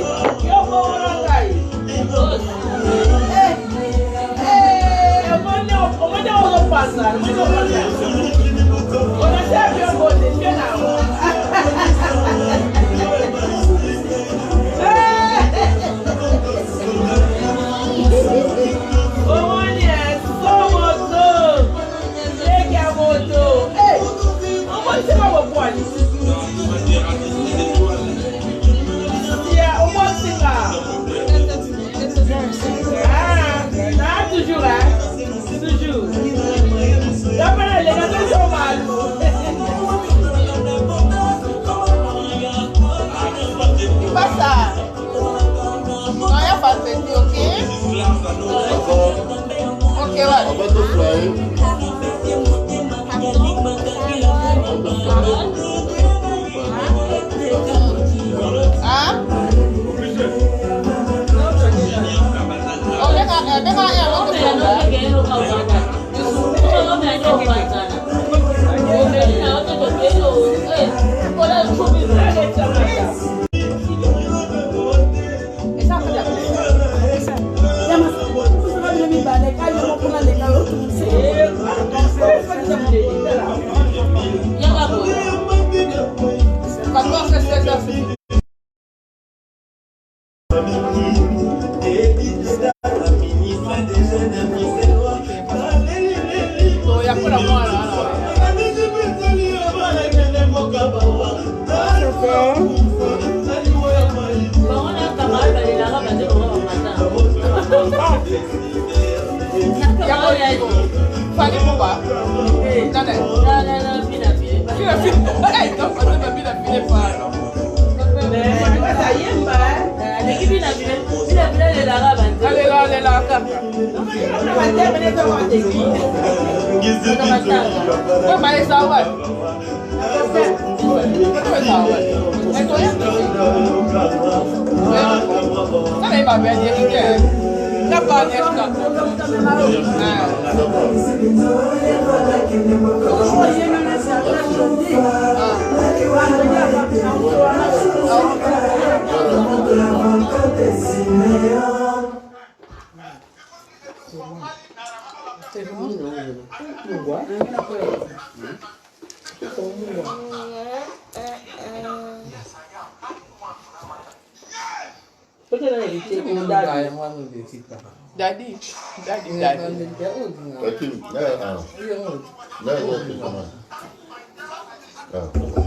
Daddy.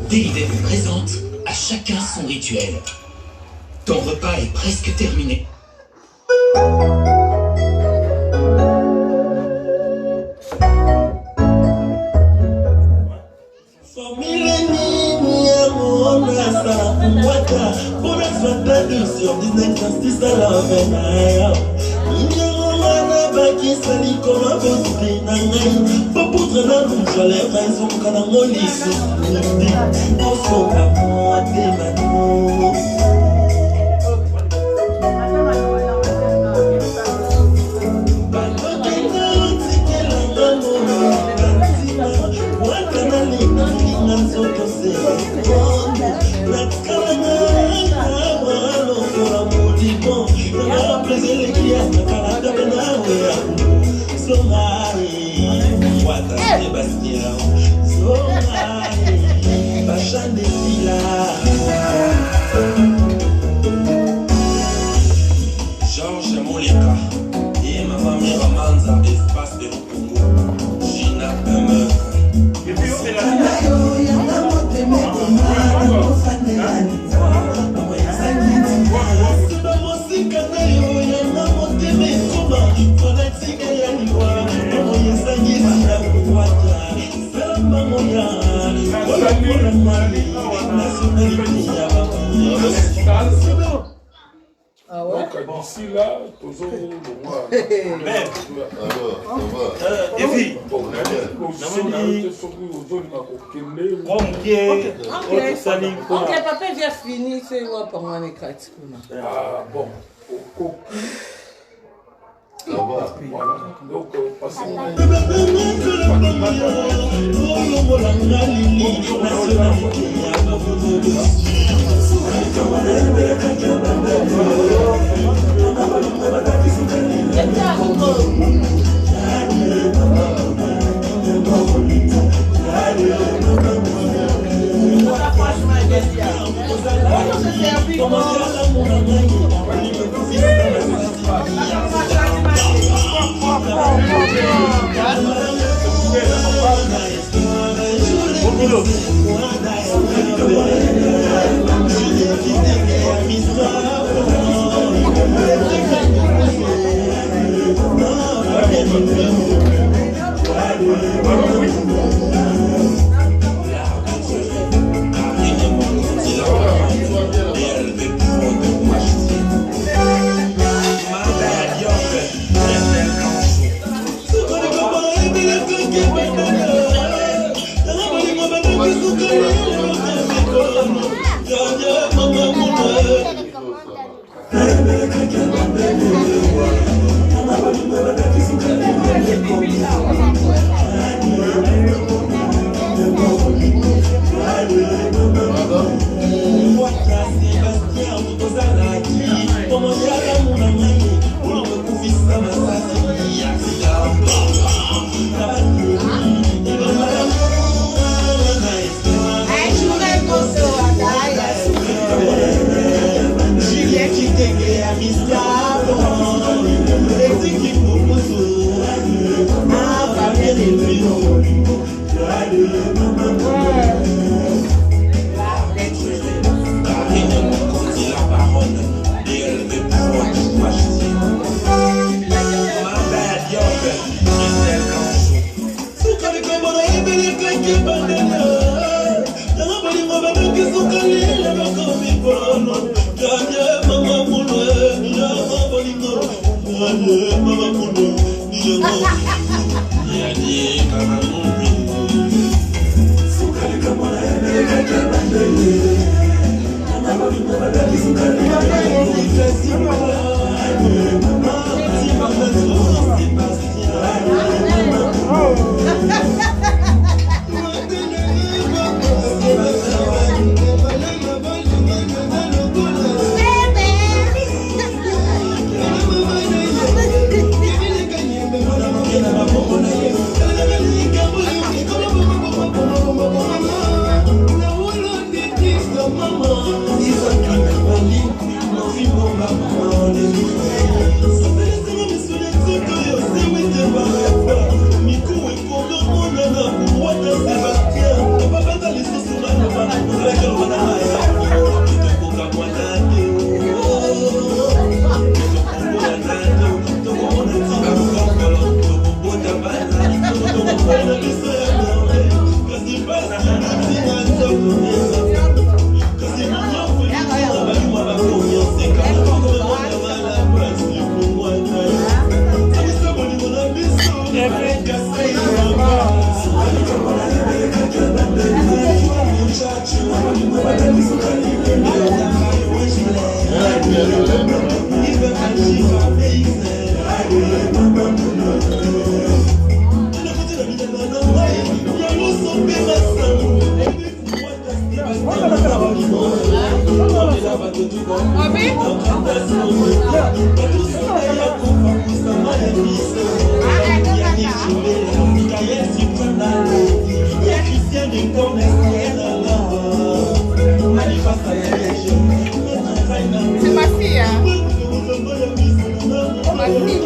DID présente à chacun son rituel. Ton repas est presque terminé. Georges Moleka et ma famille Ramanza, espace de Congo. Gina Meuf. Et puis on fait d'ici là, toujours Ok, papa, j'ai fini ce pour moi écrit. Ah bon. Voilà. Donc, Mama, C'est ma fille, hein? Ma fille.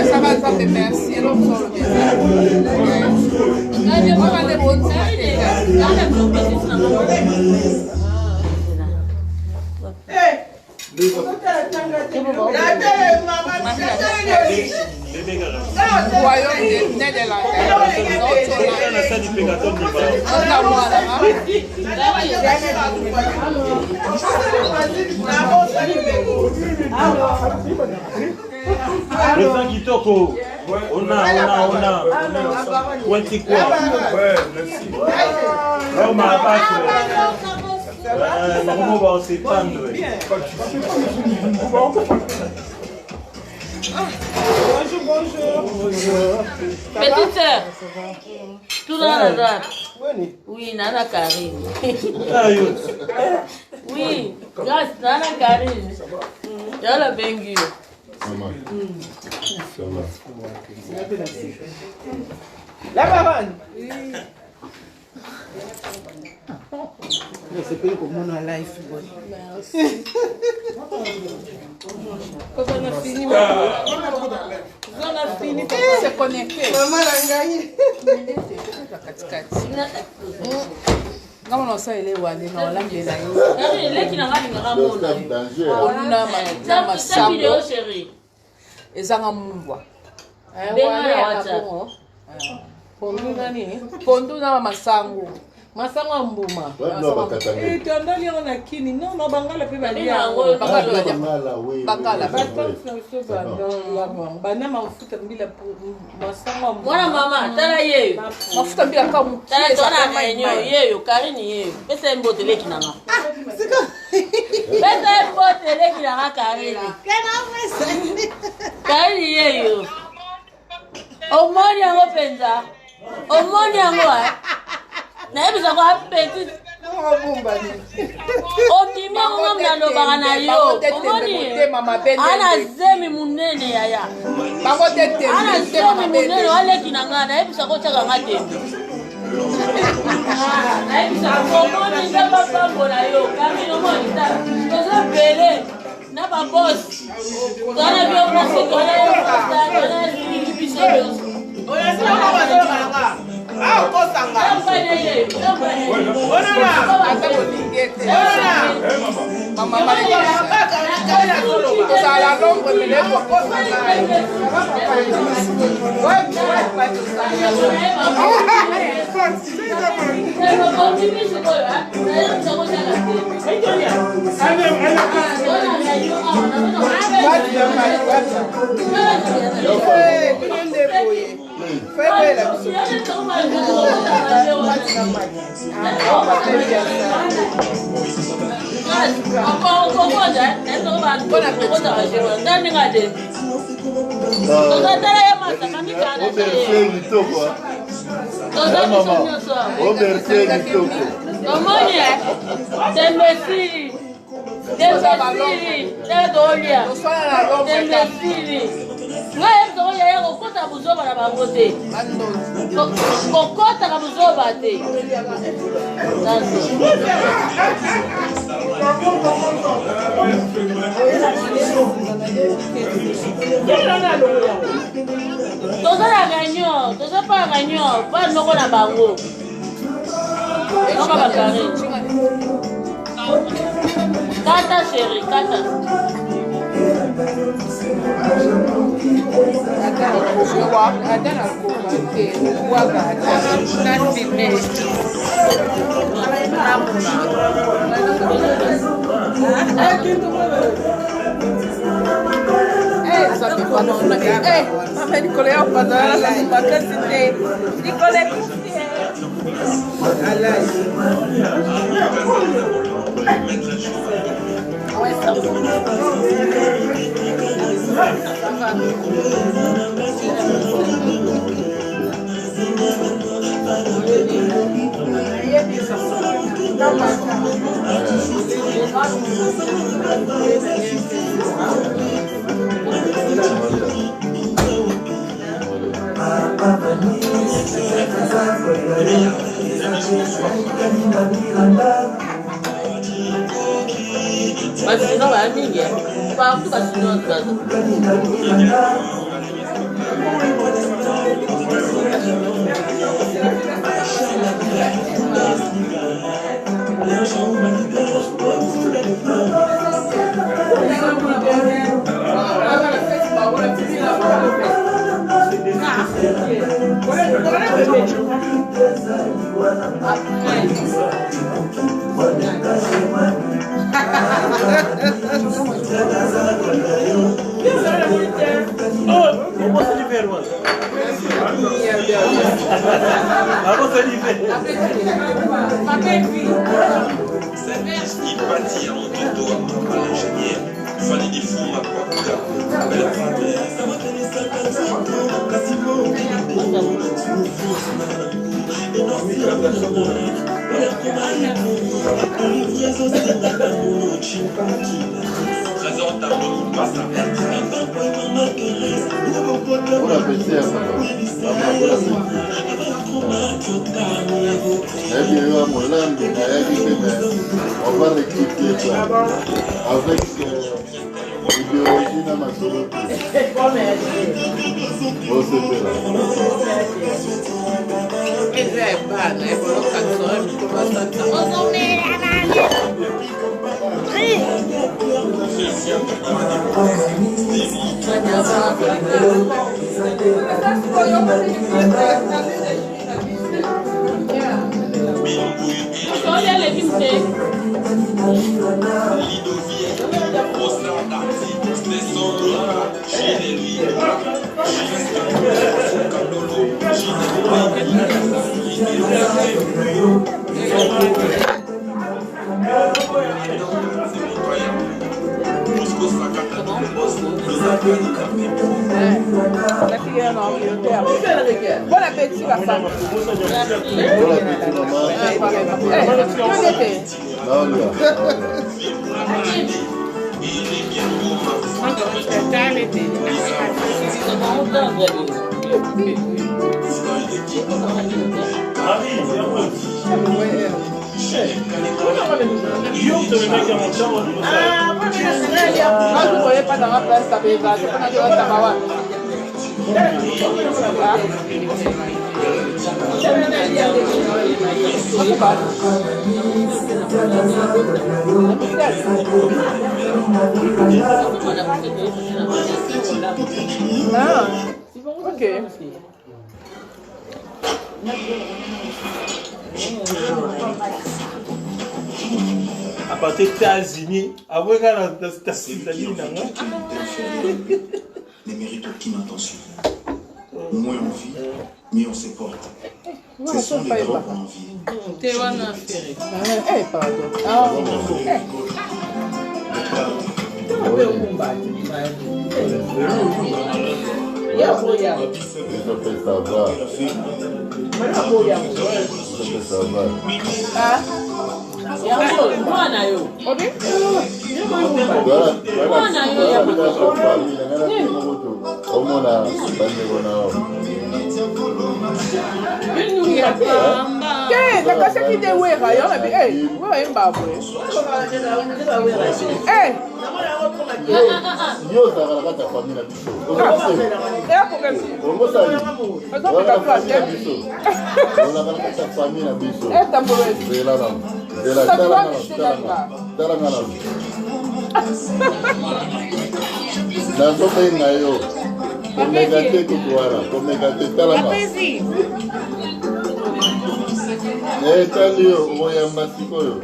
Ça va pas te merci. Le Kitoko. On a. Pointi quoi? Ouais, merci. On m'a pas. Maman va s'étendre. Bonjour. Petite sœur. Tout dans la date. Oui, Nana Karine. Oui, grâce Nana Karine. Y'a la bengue. Ça va. La baronne. C'est pas comme on a live. Merci. Quand on a fini, on a fini pour se connecter. Maman a gagné. Comment on sait les wallés dans la maison? Les qui n'ont pas de on a ma vidéo chérie. Et ça m'a mouvoir. Pondu na masango. Masango mbuma. Tondali on a kini non na bangala pe bali yango bangala bana mafuta mbila masango mwana mama tala yeyo mafuta mbila ka tala tona menyo yeyo Karine yeyo pesa mbotele kinanga pesa mbotele kinanga Karine Karine yeyo omoni yango penza omoni yango na ebisa kwa petit omimi yango mnalobaka na yo omoni ana zemi munene yaya ana zemi munene waleki na nga na ebisa kotyaka nga tembe na ebisa omoni nde bapambo na yo Karine omoni tala toza pele na babosi tona biomosi tona biso nyonso Ah, kosanga. Mama Maria. Sala longo meleko kosanga. Kata chérie, kata. Ça fait pas non. Maman Nicolas, on va dans la vacances. Nicolas, ouais, ça va. Mas não é ninguém. Qual que vai ser o Il bâtit en tout dos à l'ingénieur. Fallait des fous, ma on va rectifier ça avec l'idéologie dans ma solo. Bon appétit, la femme. Bon appétit, je ne voyais pas dans ma place, ça fait ça. Ok. À partir des États-Unis, après la citadine, ne mérite aucune attention. Moins on vit, mieux on se porte. Ce sont les drogues qu'on vit. T'es un affaire. Talio, moya masiko yo.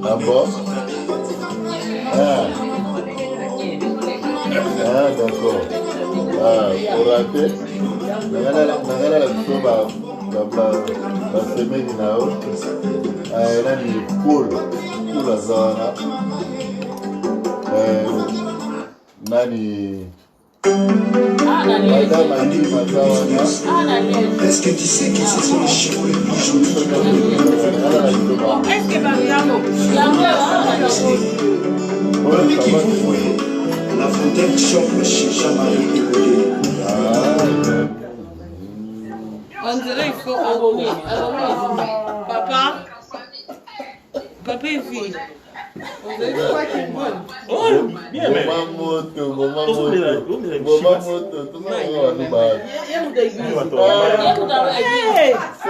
Ah bon? Ah d'accord. Pour rater, nagala la biso ba semaine na yo. Nani cool azana. Nani Est-ce que tu sais que ce sont les chevaux les plus jolis? Est-ce que Mariano? La fontaine chope chez Jean-Marie. On dirait qu'il faut abonner. Papa et fille. On dirait qu'il est bonne. Oh, bien, mais. Maman moto.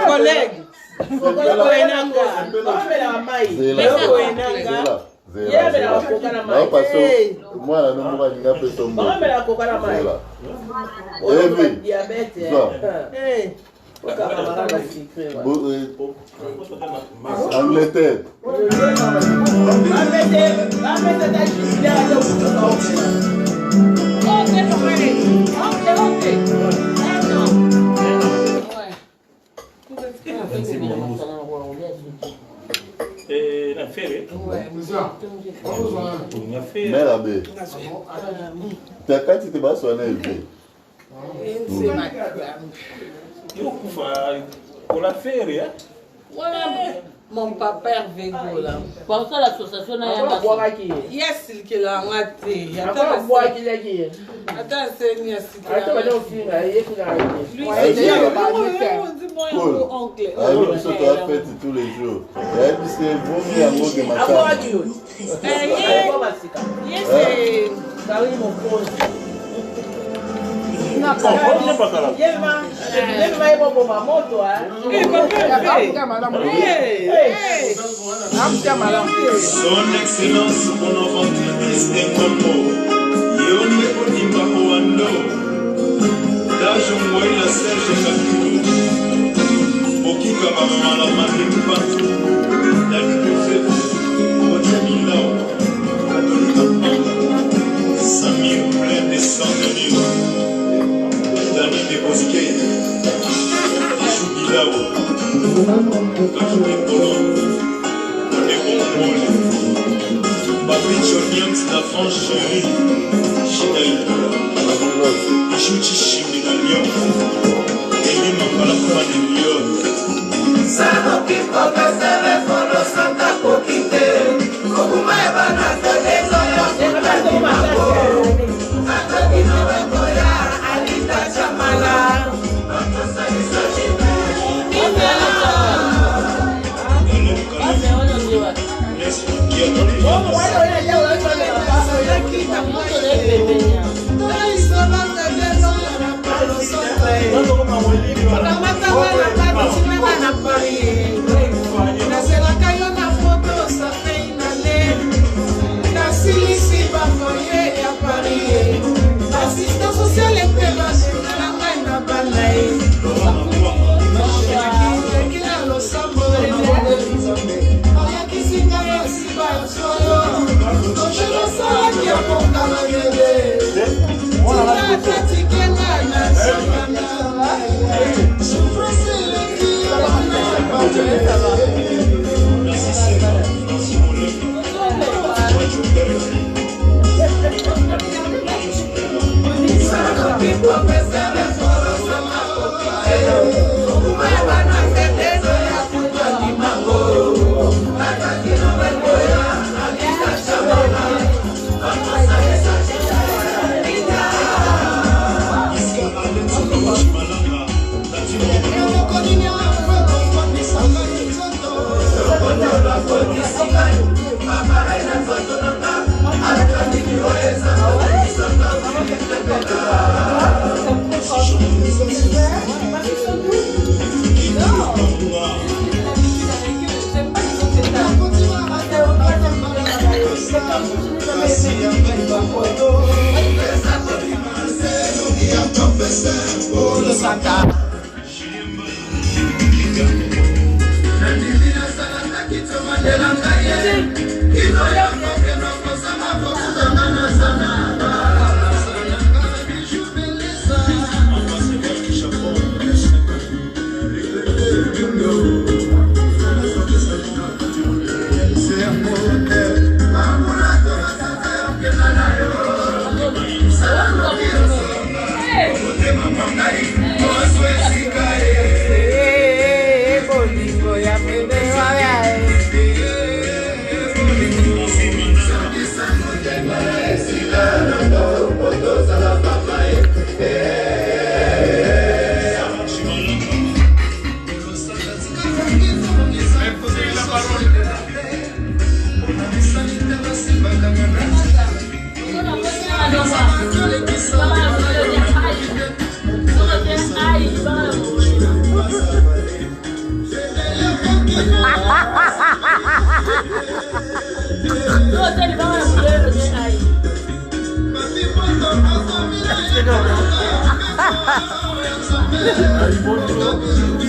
Collègue. Angleterre. La fête. Mais la baie. T'as quand tu te vas sonner. Pour la faire, hein? Mon papa est végo là. Pour ça, l'association n'a rien à faire. Yes, il a raté. Attends, c'est une yes. Lui, c'est mon oncle. Tous les jours. C'est vomi à mot de ma Son Excellence Bonaventure Christin Mambo, Yonde Odimba Oando, Dajo Mouela Serge Kakou, Okika Mama la Marine Patou, Dani Joseph, Otamilao, Katolika Panga, Samir plein de sang-denis, Dani de Bosquet, Choubilao, Dajo de Colombe, Patricio Niams, la francherie, Chanel, Ichuchi Chimina Lyon, Eli Mambala Kuma de Lyon. Sano Pipo Kasele Fono Santa Kokite, Kokuma Ebana Tele Zoyo, Sekati Mako, Akati Nowe Koya, Alita Chamala, Akasa Isa Chime, Assistance sociale Polo Santa.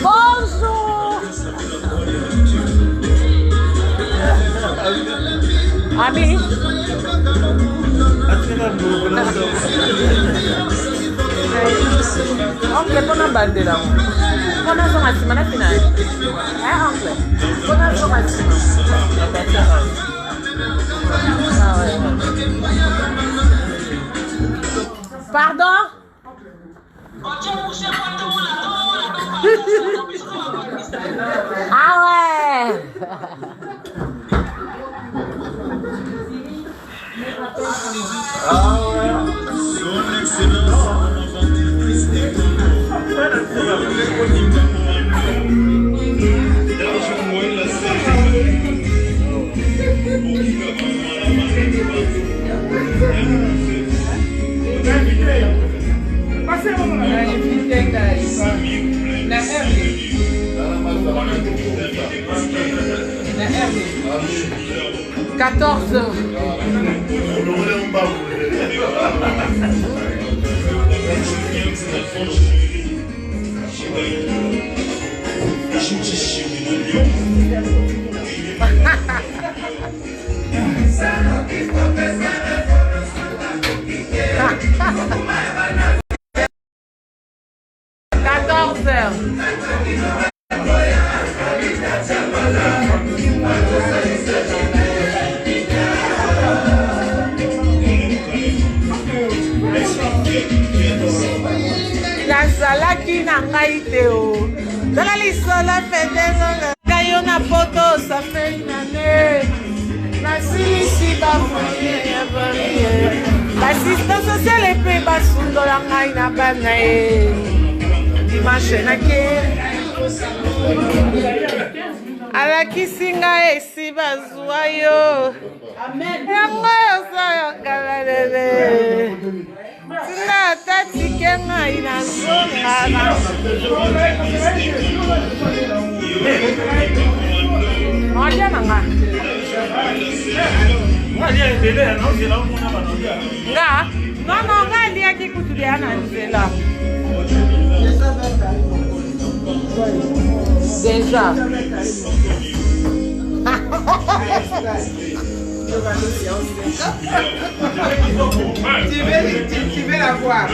Bonjour. Ami. Oncle, pon bandera. Pon a son acima na final. Oncle. Pon a son acima. Pardon? Ah ouais. Nazalaki na ngai te o. Dans l'histoire fête gayo na poto ça fait une année. Nasisi ba foyer varié. L'assistance sociale et puis basundo la ngai na bana e. Dimanche na ke. Alakisi ngai esi bazwa yo. Amen. Yango yo sa yangalalele. Sina tati kenga inazonga Madia nanga Madia ndele na nzela umuna banodia Nga no ngali akikutulia na nzela Déjà Tu veux la voir.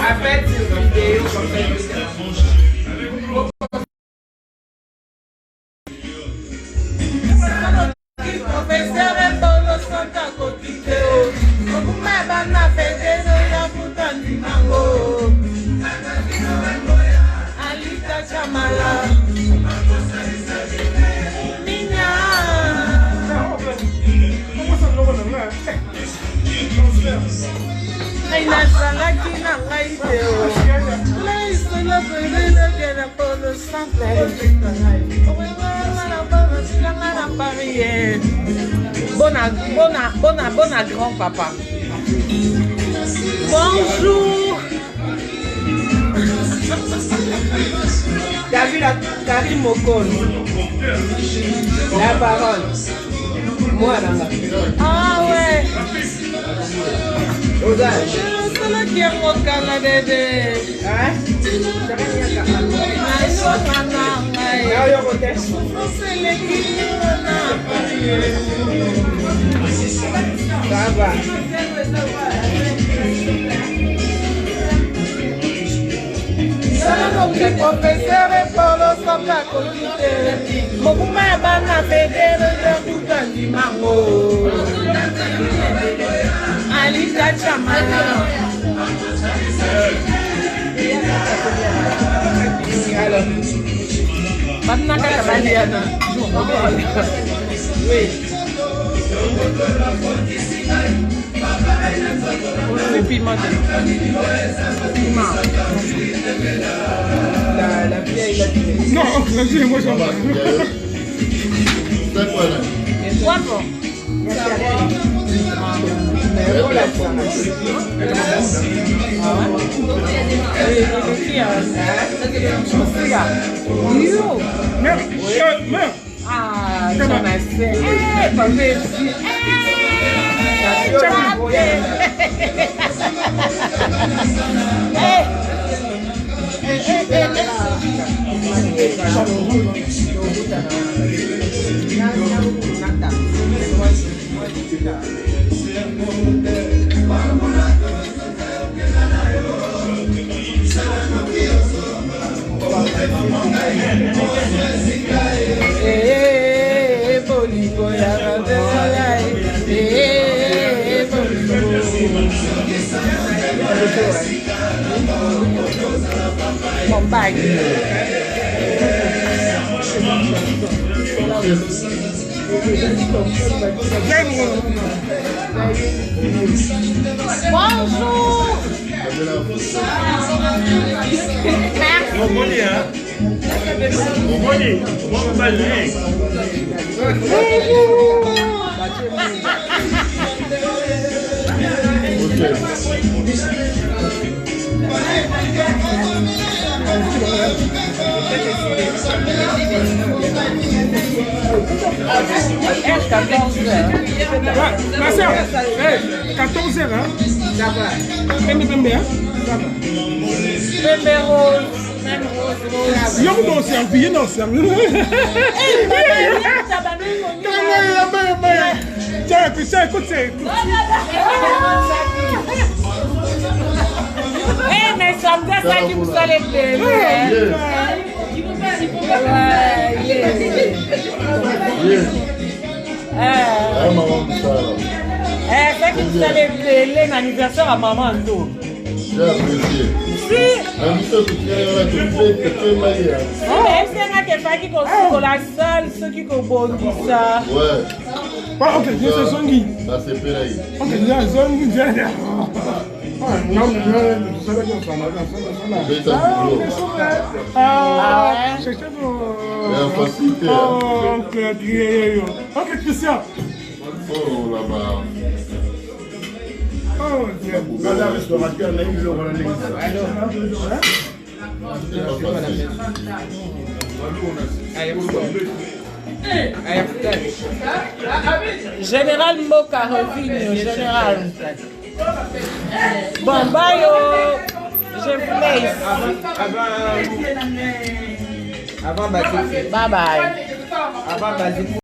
Après, tu vidéo comme ça. Professeur Embolo Santa Kotiteo. Okuma bana federo ya mutandi mango. Alita Chamala. Nazalaki na ngai te o. Laisela pelele kena Polo Santa. Na Paris. Bona grand-papa. Bonjour. T'as vu la Karim Mokon? La parole. Moi, là. Ah ouais. Osage. nasalaki yango kala bebe nazokana ngai oseleki na Baba. Professeur Polo Soka Kolite Mokuma ya bana pedere de kutandi mango Alisa Chamana Bana kaka baliana Oui Le piment. La vieille, la vieille. Non, la vieille, moi j'en parle. C'est quoi là? Guapo. Ah, j'en ai fait. Eh, pas merci. Bombay. Bonjour. Mongoli, hein? Mongoli, Ma soeur, 14h, hein? Ça va. Pembe, hein? Ça va. Pembe rose. Même rose. Yo, non, c'est un billet, non, c'est un billet. Tiens, puis ça, écoute, c'est. Eh, mais ça me dit ça qui vous allez faire. Ça qui vous allez faire l'anniversaire à maman Ando. J'ai apprécié. Si. C'est un qui est la salle, ceux qui ont ça. Ouais. Ok, c'est Zongi. Ça c'est Péraï. Ok, Zongi, Ok, Christian. Oh là-bas. Oh, madame, je dois marquer un mail. Général Moka revient, général. Bon, bye, je vous laisse. Avant Bye bye. Avant Basique.